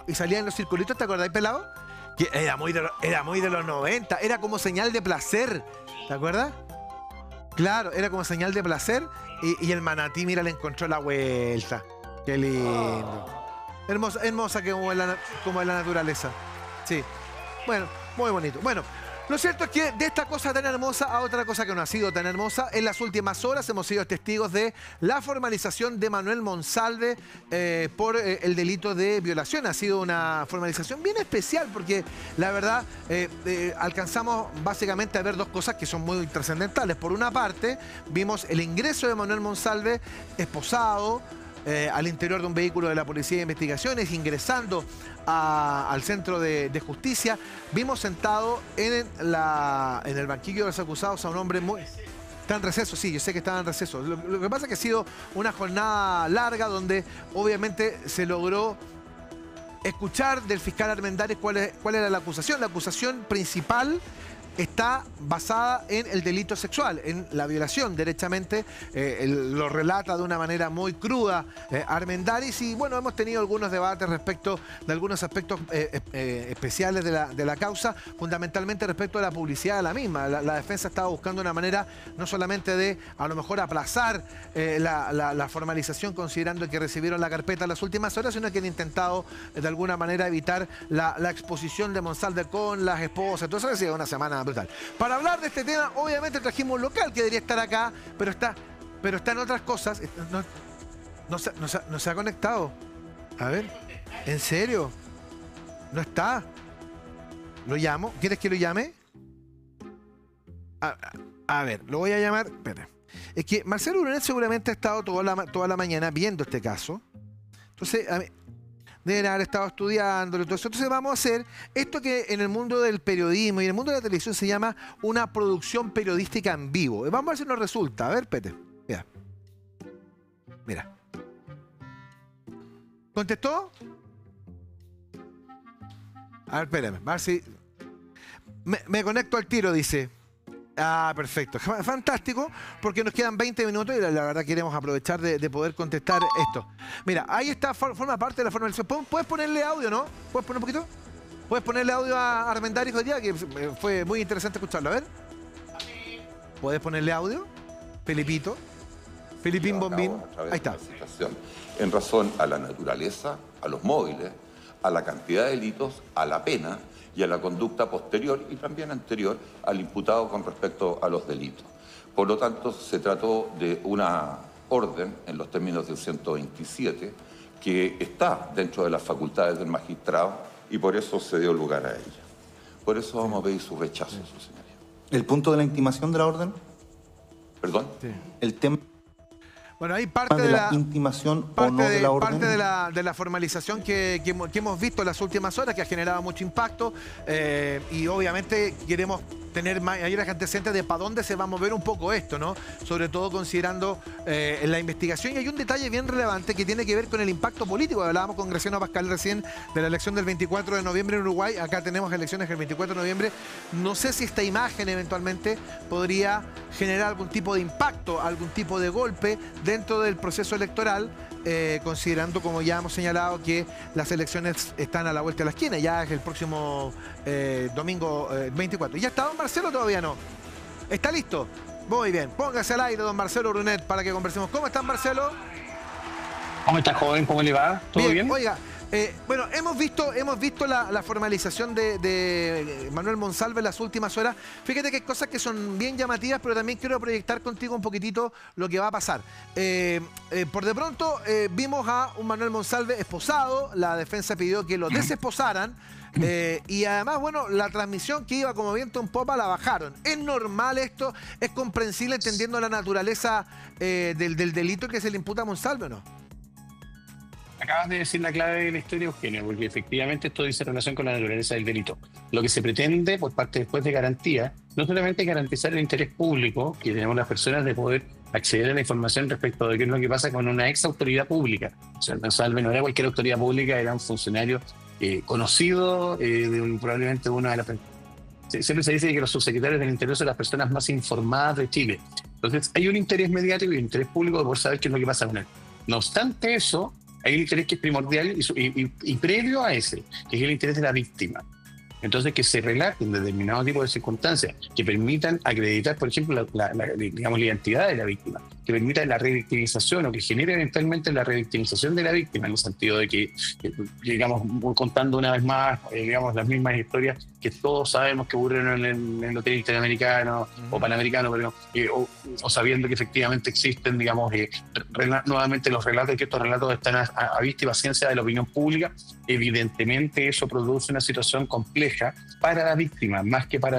Y salía en los circulitos, ¿te acordáis, pelado? Que era muy de los 90. Era como señal de placer. ¿Te acuerdas? Claro, era como señal de placer. Y el manatí, mira, le encontró la vuelta. Qué lindo. Hermosa como es la naturaleza. Sí. Bueno, muy bonito. Bueno, lo cierto es que de esta cosa tan hermosa a otra cosa que no ha sido tan hermosa, en las últimas horas hemos sido testigos de la formalización de Manuel Monsalve por el delito de violación. Ha sido una formalización bien especial porque la verdad alcanzamos básicamente a ver dos cosas que son muy trascendentales. Por una parte, vimos el ingreso de Manuel Monsalve esposado al interior de un vehículo de la Policía de Investigaciones, ingresando al centro de justicia. Vimos sentado en el banquillo de los acusados a un hombre muy... Está en receso, sí, yo sé que estaba en receso. Lo que pasa es que ha sido una jornada larga donde obviamente se logró escuchar del fiscal Armendáriz cuál era la acusación. La acusación principal está basada en el delito sexual, en la violación, derechamente. Lo relata de una manera muy cruda Armendáriz, y bueno, hemos tenido algunos debates respecto de algunos aspectos especiales de la causa, fundamentalmente respecto a la publicidad de la misma. La defensa estaba buscando una manera no solamente de, a lo mejor, aplazar la formalización, considerando que recibieron la carpeta en las últimas horas, sino que han intentado de alguna manera evitar la exposición de Monsalve con las esposas. Entonces ha sido una semana brutal. Para hablar de este tema, obviamente trajimos un local que debería estar acá, pero está en otras cosas. No se ha conectado. A ver, ¿en serio? ¿No está? ¿Lo llamo? ¿Quieres que lo llame? A ver, lo voy a llamar. Espera. Es que Marcelo Brunet seguramente ha estado toda la mañana viendo este caso. Entonces, deben haber estado estudiándolo y todo eso. Entonces vamos a hacer esto que en el mundo del periodismo y en el mundo de la televisión se llama una producción periodística en vivo. Vamos a ver si nos resulta. A ver, Pete. Mira. ¿Contestó? A ver, espérame. A ver si... Me conecto al tiro, dice. Ah, perfecto. Fantástico, porque nos quedan 20 minutos y la verdad queremos aprovechar de poder contestar esto. Mira, ahí está, forma parte de la formalización. ¿Puedes ponerle audio, no? ¿Puedes poner un poquito? ¿Puedes ponerle audio a Armendáriz hoy día? Que fue muy interesante escucharlo. A ver. ¿Puedes ponerle audio? Felipito. Filipín Bombín. Ahí está. En razón a la naturaleza, a los móviles, a la cantidad de delitos, a la pena y a la conducta posterior y también anterior al imputado con respecto a los delitos. Por lo tanto, se trató de una orden en los términos del 127 que está dentro de las facultades del magistrado y por eso se dio lugar a ella. Por eso vamos a pedir su rechazo, su señoría. ¿El punto de la intimación de la orden? ¿Perdón? Sí. El tema... Bueno, hay parte de la intimación o no de la orden. Parte de la formalización que hemos visto en las últimas horas, que ha generado mucho impacto, y obviamente queremos tener mayores antecedentes de para dónde se va a mover un poco esto, ¿no? Sobre todo considerando la investigación. Y hay un detalle bien relevante que tiene que ver con el impacto político. Hablábamos con Graciano Pascal recién de la elección del 24 de noviembre en Uruguay. Acá tenemos elecciones el 24 de noviembre. No sé si esta imagen eventualmente podría generar algún tipo de impacto, algún tipo de golpe dentro del proceso electoral, considerando, como ya hemos señalado, que las elecciones están a la vuelta de la esquina. Ya es el próximo domingo 24. ¿Y ya está don Marcelo? Todavía no. ¿Está listo? Muy bien. Póngase al aire, don Marcelo Brunet, para que conversemos. ¿Cómo está, Marcelo? ¿Cómo está, joven? ¿Cómo le va? ¿Todo bien? Oiga, bueno, hemos visto la formalización de Manuel Monsalve en las últimas horas. Fíjate que hay cosas que son bien llamativas, pero también quiero proyectar contigo un poquitito lo que va a pasar. Por de pronto vimos a un Manuel Monsalve esposado. La defensa pidió que lo desesposaran. Y además, bueno, la transmisión que iba como viento en popa la bajaron. ¿Es normal esto? ¿Es comprensible entendiendo la naturaleza del delito que se le imputa a Monsalve o no? Acabas de decir la clave de la historia, Eugenio, porque efectivamente esto dice relación con la naturaleza del delito. Lo que se pretende por parte después de garantía, no solamente garantizar el interés público que tenemos las personas de poder acceder a la información respecto de qué es lo que pasa con una ex autoridad pública. O sea, Monsalve no era cualquier autoridad pública, era un funcionario conocido probablemente una de las... Siempre se dice que los subsecretarios del Interior son las personas más informadas de Chile. Entonces hay un interés mediático y un interés público por saber qué es lo que pasa con él. No obstante eso, hay un interés que es primordial y previo a ese, que es el interés de la víctima. Entonces, que se relaten determinado tipo de circunstancias que permitan acreditar, por ejemplo, digamos, la identidad de la víctima, que permitan la revictimización o que genere eventualmente la revictimización de la víctima, en el sentido de que digamos, contando una vez más, digamos, las mismas historias que todos sabemos que ocurrieron en el Hotel Interamericano o Panamericano, pero, o sabiendo que efectivamente existen, digamos, nuevamente los relatos, que estos relatos están a vista y paciencia de la opinión pública. Evidentemente eso produce una situación compleja para la víctima, más que para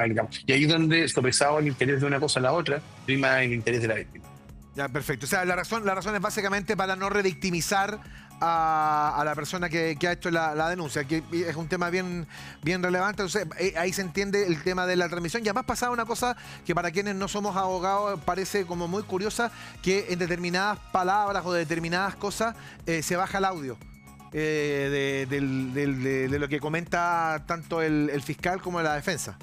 digamos. Y ahí es donde, sopesado el interés de una cosa a la otra, prima el interés de la víctima. Ya, perfecto. O sea, la razón es básicamente para no revictimizar a la persona que ha hecho la denuncia, que es un tema bien relevante. Entonces, ahí se entiende el tema de la transmisión. Y además pasaba una cosa que para quienes no somos abogados parece como muy curiosa, que en determinadas palabras o determinadas cosas se baja el audio. de lo que comenta tanto el fiscal como la defensa.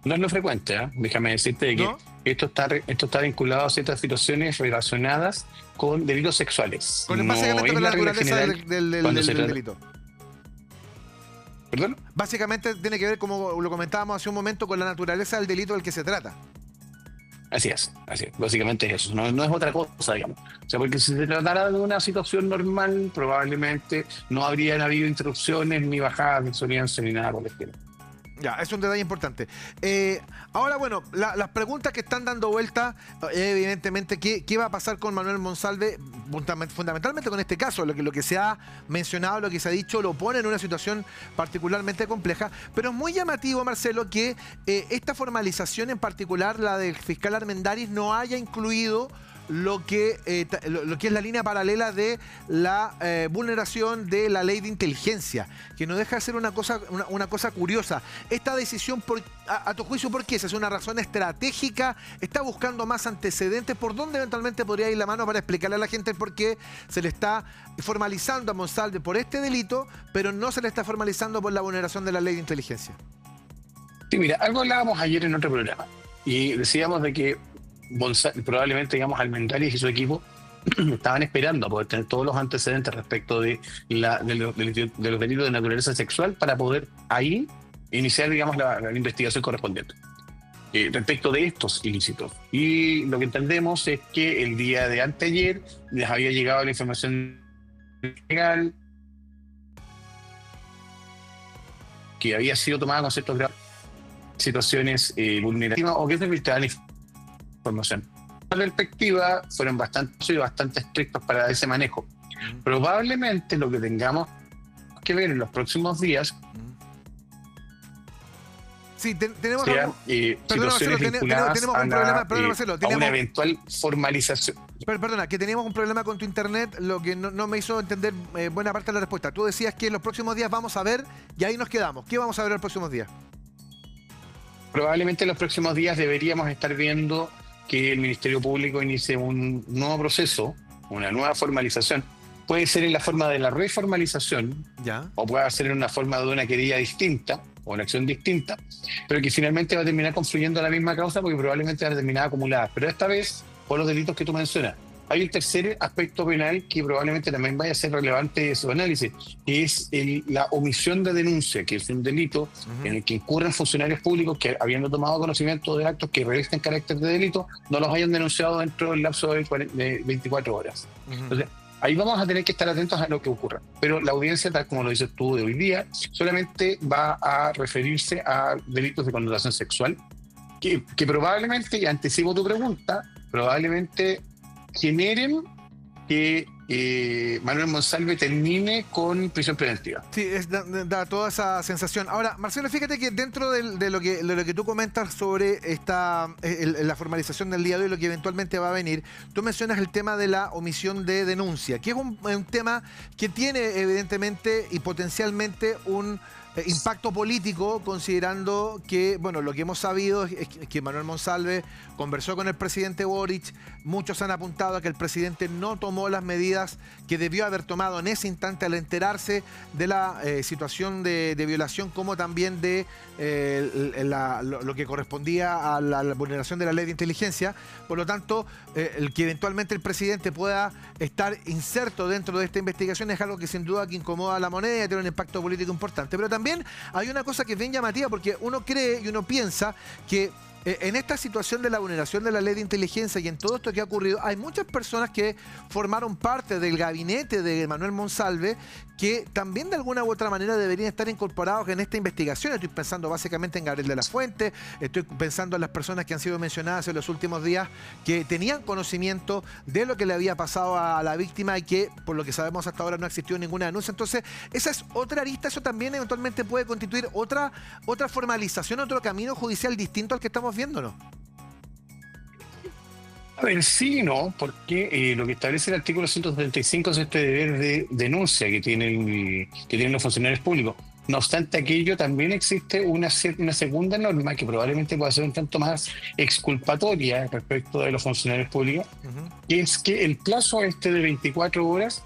No es lo frecuente, ¿eh? Déjame decirte que ¿no? esto está vinculado a ciertas situaciones relacionadas con delitos sexuales. Básicamente con la naturaleza del delito. ¿Perdón? Básicamente tiene que ver, como lo comentábamos hace un momento, con la naturaleza del delito del que se trata. Así es. Básicamente es eso. No es otra cosa, digamos. O sea, porque si se tratara de una situación normal, probablemente no habrían habido interrupciones, ni bajadas de insolvencia, ni nada por el estilo. Ya, es un detalle importante. Ahora, bueno, las preguntas que están dando vuelta, evidentemente, ¿qué va a pasar con Manuel Monsalve? Fundamentalmente con este caso, lo que se ha mencionado, lo que se ha dicho, lo pone en una situación particularmente compleja, pero es muy llamativo, Marcelo, que esta formalización en particular, la del fiscal Armendáriz, no haya incluido lo que es la línea paralela de la vulneración de la ley de inteligencia, que no deja de ser una cosa curiosa. Esta decisión, a tu juicio, ¿por qué? ¿Es una razón estratégica? ¿Está buscando más antecedentes? ¿Por dónde eventualmente podría ir la mano para explicarle a la gente por qué se le está formalizando a Monsalve por este delito, pero no se le está formalizando por la vulneración de la ley de inteligencia? Sí, mira, algo hablábamos ayer en otro programa y decíamos de que probablemente, digamos, Armendáriz y su equipo estaban esperando a poder tener todos los antecedentes respecto de los delitos de naturaleza sexual para poder ahí iniciar, digamos, la investigación correspondiente respecto de estos ilícitos. Y lo que entendemos es que el día de anteayer les había llegado la información legal que había sido tomada con ciertos grados situaciones vulnerativas o que se filtraban información. En la perspectiva fueron bastante estrictos para ese manejo. Probablemente lo que tengamos que ver en los próximos días sí, tenemos situaciones vinculadas a una eventual formalización. Perdona, que teníamos un problema con tu internet, lo que no me hizo entender buena parte de la respuesta. Tú decías que en los próximos días vamos a ver, y ahí nos quedamos. ¿Qué vamos a ver en los próximos días? Probablemente en los próximos días deberíamos estar viendo que el Ministerio Público inicie un nuevo proceso, una nueva formalización. Puede ser en la forma de la reformalización, ¿ya? O puede ser en una forma de una querella distinta o una acción distinta, pero que finalmente va a terminar confluyendo en la misma causa porque probablemente va a terminar acumulada. Pero esta vez, por los delitos que tú mencionas. Hay un tercer aspecto penal que probablemente también vaya a ser relevante de su análisis, que es la omisión de denuncia, que es un delito en el que incurren funcionarios públicos que, habiendo tomado conocimiento de actos que revisten carácter de delito, no los hayan denunciado dentro del lapso de 24 horas. Entonces, ahí vamos a tener que estar atentos a lo que ocurra. Pero la audiencia, tal como lo dices tú de hoy día, solamente va a referirse a delitos de connotación sexual, que probablemente, y anticipo tu pregunta, probablemente generen que Manuel Monsalve termine con prisión preventiva. Sí, da toda esa sensación. Ahora, Marcelo, fíjate que dentro de lo que tú comentas sobre la formalización del día de hoy, lo que eventualmente va a venir, tú mencionas el tema de la omisión de denuncia, que es un tema que tiene evidentemente y potencialmente un impacto político, considerando que, bueno, lo que hemos sabido es que Manuel Monsalve conversó con el presidente Boric. Muchos han apuntado a que el presidente no tomó las medidas que debió haber tomado en ese instante al enterarse de la situación de violación, como también de lo que correspondía a la vulneración de la ley de inteligencia. Por lo tanto, el que eventualmente el presidente pueda estar inserto dentro de esta investigación es algo que sin duda que incomoda a la moneda y tiene un impacto político importante. Pero también hay una cosa que es bien llamativa, porque uno cree y uno piensa que en esta situación de la vulneración de la ley de inteligencia y en todo esto que ha ocurrido, hay muchas personas que formaron parte del gabinete de Manuel Monsalve que también de alguna u otra manera deberían estar incorporados en esta investigación. Estoy pensando básicamente en Gabriel de la Fuente, estoy pensando en las personas que han sido mencionadas en los últimos días que tenían conocimiento de lo que le había pasado a la víctima y que, por lo que sabemos hasta ahora, no ha existido ninguna denuncia. Entonces, esa es otra arista, eso también eventualmente puede constituir otra formalización, otro camino judicial distinto al que estamos viendo, ¿no? A ver, sí y no, porque lo que establece el artículo 175 es este deber de denuncia que tienen los funcionarios públicos. No obstante aquello, también existe una segunda norma que probablemente pueda ser un tanto más exculpatoria respecto de los funcionarios públicos, que es que el plazo de 24 horas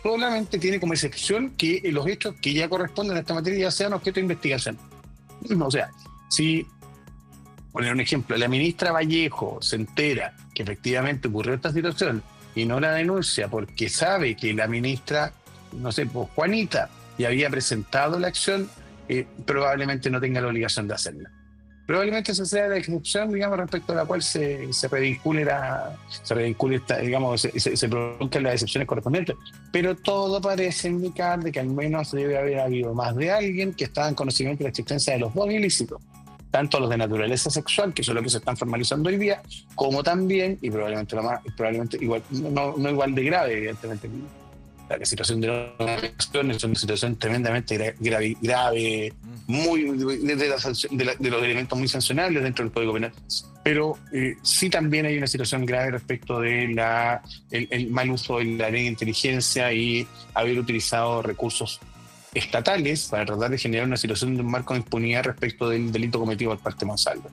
solamente tiene como excepción que los hechos que ya corresponden a esta materia ya sean objeto de investigación. O sea, si, poner un ejemplo, la ministra Vallejo se entera que efectivamente ocurrió esta situación y no la denuncia porque sabe que la ministra, no sé, pues Juanita, ya había presentado la acción, probablemente no tenga la obligación de hacerla. Probablemente esa sea la excepción, digamos, respecto a la cual se produzcan las excepciones correspondientes. Pero todo parece indicar de que al menos debe haber habido más de alguien que estaba en conocimiento de la existencia de los dos ilícitos, tanto los de naturaleza sexual, que son los que se están formalizando hoy día, como también, y probablemente igual, no igual de grave, evidentemente. La situación de la nación es una situación tremendamente grave, muy de los elementos muy sancionables dentro del Código Penal, pero sí también hay una situación grave respecto de el mal uso de la ley de inteligencia y haber utilizado recursos estatales para tratar de generar una situación de un marco de impunidad respecto del delito cometido por parte de Monsalve.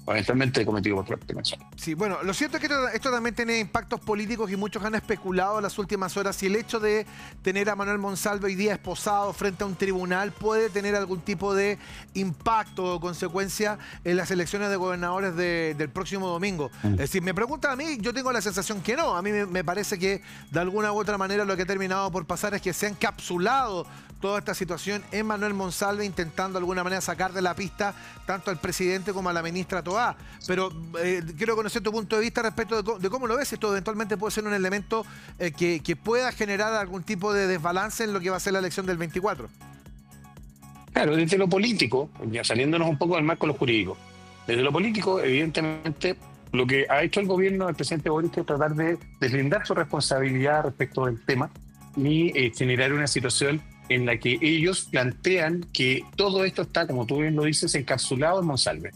Eventualmente cometido por parte de Monsalve. Sí, bueno, lo cierto es que esto también tiene impactos políticos y muchos han especulado en las últimas horas si el hecho de tener a Manuel Monsalve hoy día esposado frente a un tribunal puede tener algún tipo de impacto o consecuencia en las elecciones de gobernadores del próximo domingo. Es decir, me preguntan a mí, yo tengo la sensación que no. A mí me parece que de alguna u otra manera lo que ha terminado por pasar es que se ha encapsulado toda esta situación en Manuel Monsalve, intentando de alguna manera sacar de la pista tanto al presidente como a la ministra Toá. Pero quiero conocer tu punto de vista respecto de cómo lo ves. Esto eventualmente puede ser un elemento que pueda generar algún tipo de desbalance en lo que va a ser la elección del 24. Claro, desde lo político, ya saliéndonos un poco del marco de lo jurídico, desde lo político, evidentemente, lo que ha hecho el gobierno del presidente Boric es tratar de deslindar su responsabilidad respecto del tema y generar una situación en la que ellos plantean que todo esto está, como tú bien lo dices, encapsulado en Monsalve.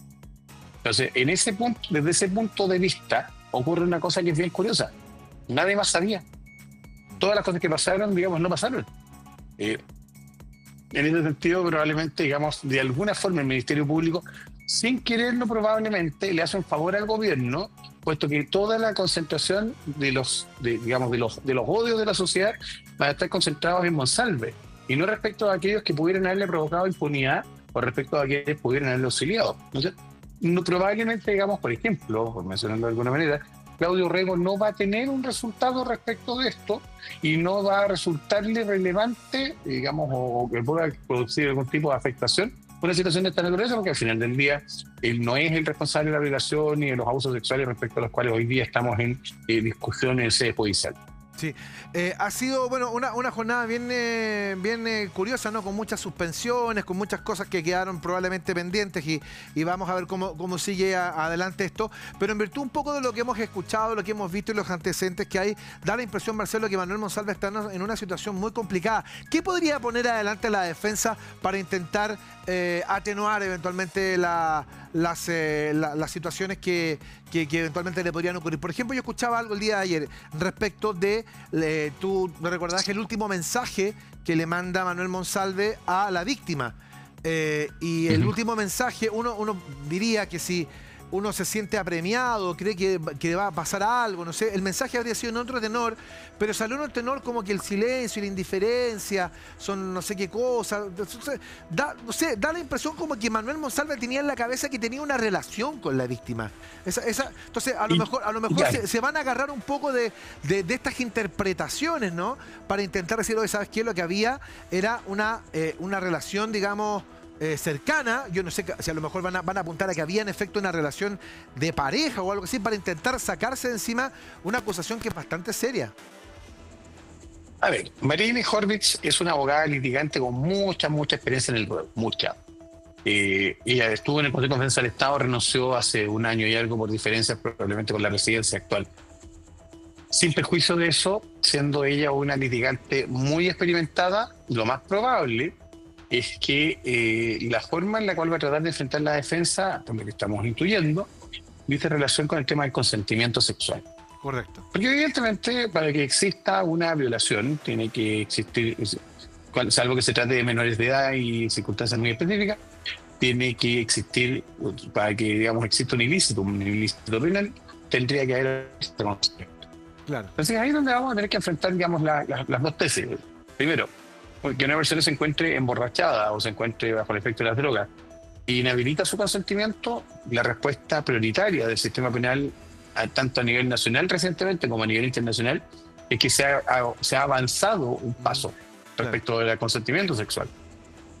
Entonces, desde ese punto de vista, ocurre una cosa que es bien curiosa. Nadie más sabía. Todas las cosas que pasaron, digamos, no pasaron. En ese sentido, probablemente, digamos, de alguna forma el Ministerio Público, sin quererlo probablemente, le hace un favor al gobierno, puesto que toda la concentración de los odios de la sociedad va a estar concentrados en Monsalve, y no respecto a aquellos que pudieran haberle provocado impunidad o respecto a aquellos que pudieran haberle auxiliado. Entonces, probablemente, digamos, por ejemplo, por mencionarlo de alguna manera, Claudio Rego no va a tener un resultado respecto de esto y no va a resultarle relevante, digamos, o que pueda producir algún tipo de afectación una situación de esta naturaleza, porque al final del día él no es el responsable de la violación ni de los abusos sexuales respecto a los cuales hoy día estamos en discusión en el sede judicial. Sí, ha sido bueno una jornada bien curiosa, ¿no? Con muchas suspensiones, con muchas cosas que quedaron probablemente pendientes y vamos a ver cómo sigue adelante esto. Pero en virtud un poco de lo que hemos escuchado, lo que hemos visto y los antecedentes que hay, da la impresión, Marcelo, que Manuel Monsalve está en una situación muy complicada. ¿Qué podría poner adelante la defensa para intentar atenuar eventualmente las situaciones que eventualmente le podrían ocurrir? Por ejemplo, yo escuchaba algo el día de ayer respecto de, tú me recordás que el último mensaje que le manda Manuel Monsalve a la víctima, y el último mensaje, uno diría que si uno se siente apremiado, cree que va a pasar algo, no sé, el mensaje habría sido en otro tenor, pero salió en un tenor como que el silencio y la indiferencia son no sé qué cosa. Da la impresión como que Manuel Monsalve tenía en la cabeza que tenía una relación con la víctima. Entonces, a lo mejor se van a agarrar un poco de estas interpretaciones, ¿no? Para intentar decir, oye, ¿sabes qué? Lo que había era una relación, digamos, cercana. Yo no sé si a lo mejor van a apuntar a que había en efecto una relación de pareja o algo así para intentar sacarse de encima una acusación que es bastante seria. A ver, Marielle Horvitz es una abogada litigante con mucha experiencia en el ruedo, mucha. Ella estuvo en el Consejo de Defensa del Estado, renunció hace un año y algo por diferencias probablemente con la presidencia actual. Sin perjuicio de eso, siendo ella una litigante muy experimentada, lo más probable es que la forma en la cual va a tratar de enfrentar la defensa, por lo que estamos intuyendo, dice relación con el tema del consentimiento sexual. Correcto. Porque evidentemente para que exista una violación tiene que existir, salvo que se trate de menores de edad y circunstancias muy específicas, tiene que existir, para que digamos exista un ilícito penal, tendría que haber consentimiento. Claro. Entonces ahí es donde vamos a tener que enfrentar, digamos, las dos tesis. Primero, que una persona se encuentre emborrachada o se encuentre bajo el efecto de las drogas e inhabilita su consentimiento. La respuesta prioritaria del sistema penal, tanto a nivel nacional recientemente como a nivel internacional, es que se ha avanzado un paso respecto del consentimiento sexual.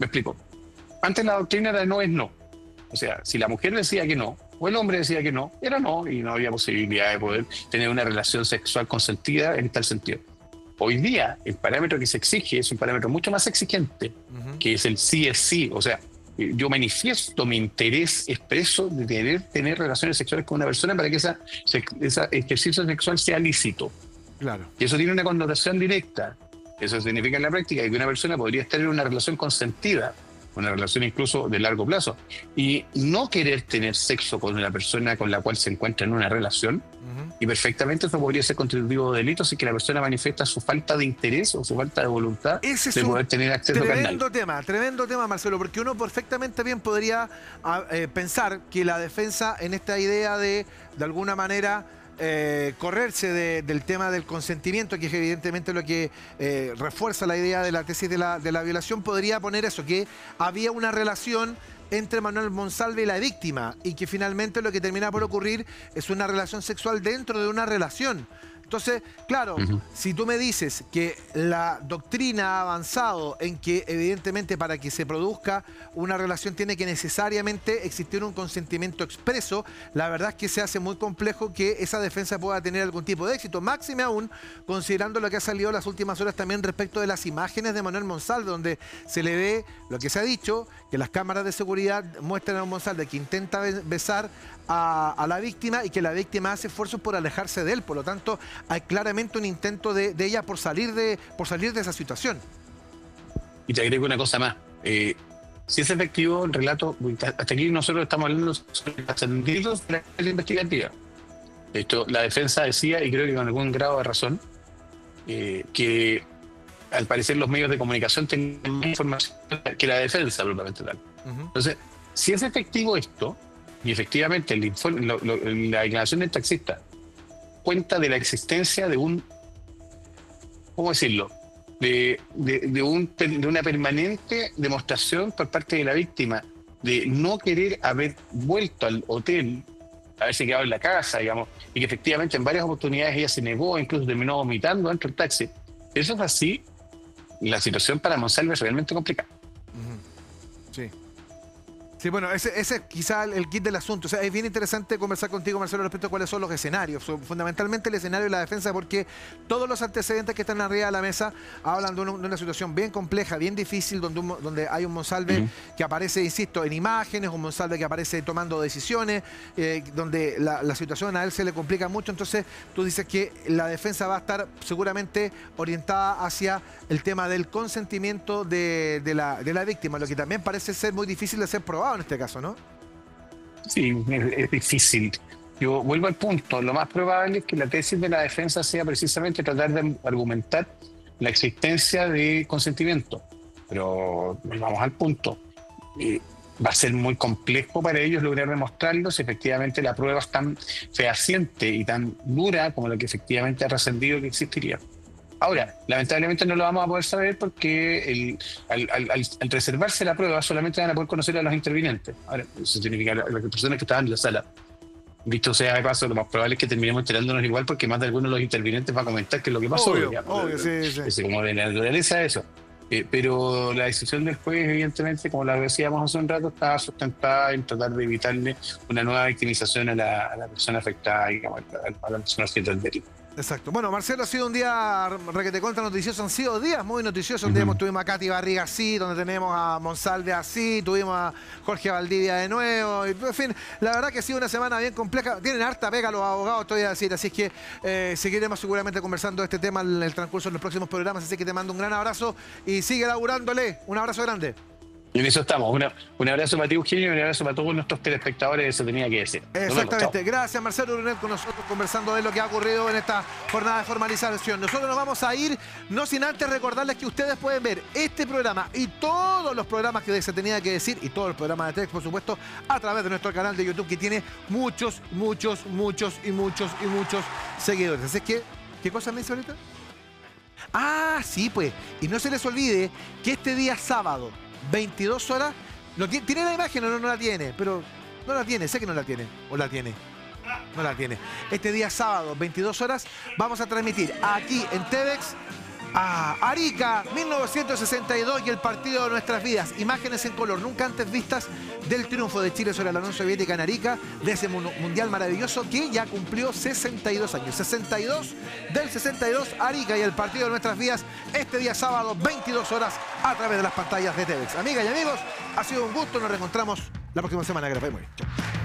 Me explico. Antes la doctrina era no es no. O sea, si la mujer decía que no, o el hombre decía que no, era no, y no había posibilidad de poder tener una relación sexual consentida en tal sentido. Hoy día, el parámetro que se exige es un parámetro mucho más exigente, que es el sí es sí. O sea, yo manifiesto mi interés expreso de querer tener relaciones sexuales con una persona para que ese ejercicio sexual sea lícito. Claro. Y eso tiene una connotación directa. Eso significa en la práctica que una persona podría estar en una relación consentida, una relación incluso de largo plazo, y no querer tener sexo con una persona con la cual se encuentra en una relación, y perfectamente eso podría ser constitutivo de delito si que la persona manifiesta su falta de interés o su falta de voluntad de poder tener acceso carnal. Tremendo tema, Marcelo, porque uno perfectamente bien podría pensar que la defensa en esta idea de alguna manera, correrse del tema del consentimiento, que es evidentemente lo que refuerza la idea de la tesis de la violación, podría poner eso, que había una relación entre Manuel Monsalve y la víctima, y que finalmente lo que termina por ocurrir es una relación sexual dentro de una relación. Entonces, claro, si tú me dices que la doctrina ha avanzado en que evidentemente para que se produzca una relación tiene que necesariamente existir un consentimiento expreso, la verdad es que se hace muy complejo que esa defensa pueda tener algún tipo de éxito. Máxime aún, considerando lo que ha salido las últimas horas también respecto de las imágenes de Manuel Monsalve, donde se le ve lo que se ha dicho, que las cámaras de seguridad muestran a un Monsalve que intenta besar a la víctima y que la víctima hace esfuerzos por alejarse de él. Por lo tanto, hay claramente un intento de ella por salir de esa situación. Y te agrego una cosa más. Si es efectivo el relato, hasta aquí nosotros estamos hablando sobre los trascendidos de la investigativa. De hecho, la defensa decía, y creo que con algún grado de razón, que al parecer los medios de comunicación tienen más información que la defensa propiamente tal. Entonces, si es efectivo esto, y efectivamente la declaración del taxista cuenta de la existencia de un, ¿cómo decirlo?, de una permanente demostración por parte de la víctima de no querer haber vuelto al hotel, haberse quedado en la casa, digamos, y que efectivamente en varias oportunidades ella se negó, incluso terminó vomitando dentro del taxi. Eso es así, la situación para Monsalve es realmente complicada. Sí. Sí, bueno, ese es quizá el kit del asunto. O sea, es bien interesante conversar contigo, Marcelo, respecto a cuáles son los escenarios. Fundamentalmente el escenario de la defensa, porque todos los antecedentes que están arriba de la mesa hablan de una situación bien compleja, bien difícil, donde hay un Monsalve que aparece, insisto, en imágenes, un Monsalve que aparece tomando decisiones, donde la situación a él se le complica mucho. Entonces, tú dices que la defensa va a estar seguramente orientada hacia el tema del consentimiento de la víctima, lo que también parece ser muy difícil de ser probado en este caso, ¿no? Sí, es difícil. Yo vuelvo al punto. Lo más probable es que la tesis de la defensa sea precisamente tratar de argumentar la existencia de consentimiento. Pero vamos al punto. Va a ser muy complejo para ellos lograr demostrarlo si efectivamente la prueba es tan fehaciente y tan dura como la que efectivamente ha trascendido que existiría. Ahora, lamentablemente no lo vamos a poder saber porque al reservarse la prueba solamente van a poder conocer a los intervinientes. Ahora, eso significa las personas que estaban en la sala. Dicho sea de paso, lo más probable es que terminemos enterándonos igual porque más de alguno de los intervinientes va a comentar qué es lo que pasó. Obvio, sí. Es como de la naturaleza eso. Pero la decisión del juez, evidentemente, como la decíamos hace un rato, estaba sustentada en tratar de evitarle una nueva victimización a la persona afectada, digamos, a la persona objeto del delito. Exacto. Bueno, Marcelo, ha sido un día requete contra noticioso, han sido días muy noticiosos. Tuvimos a Katy Barriga así, donde tenemos a Monsalve así, tuvimos a Jorge Valdivia de nuevo, y, en fin, la verdad que ha sido una semana bien compleja. Tienen harta pega los abogados, te voy a decir, así es que seguiremos seguramente conversando de este tema en el transcurso de los próximos programas, así que te mando un gran abrazo y sigue laburándole. Un abrazo grande. Y en eso estamos. Un abrazo para ti, Eugenio, y un abrazo para todos nuestros telespectadores, eso tenía que decir. Exactamente. Gracias, Marcelo Brunet, con nosotros conversando de lo que ha ocurrido en esta jornada de formalización. Nosotros nos vamos a ir, no sin antes recordarles que ustedes pueden ver este programa y todos los programas que se tenía que decir, y todos los programas de TEDx, por supuesto, a través de nuestro canal de YouTube, que tiene muchos seguidores. Así que ¿Qué cosa me dice ahorita? Ah, sí, pues. Y no se les olvide que este día sábado, 22 horas, ¿tiene la imagen o no la tiene? Pero no la tiene, sé que no la tiene. ¿O la tiene? No la tiene. Este día sábado, 22 horas, vamos a transmitir aquí en TVEX a Arica, 1962 y el partido de nuestras vidas. Imágenes en color, nunca antes vistas del triunfo de Chile sobre la Unión Soviética en Arica, de ese mundial maravilloso que ya cumplió 62 años. 62 del 62, Arica y el partido de nuestras vidas, este día sábado, 22 horas, a través de las pantallas de TVEX. Amigas y amigos, ha sido un gusto, nos reencontramos la próxima semana. Que les vaya muy bien. Chao.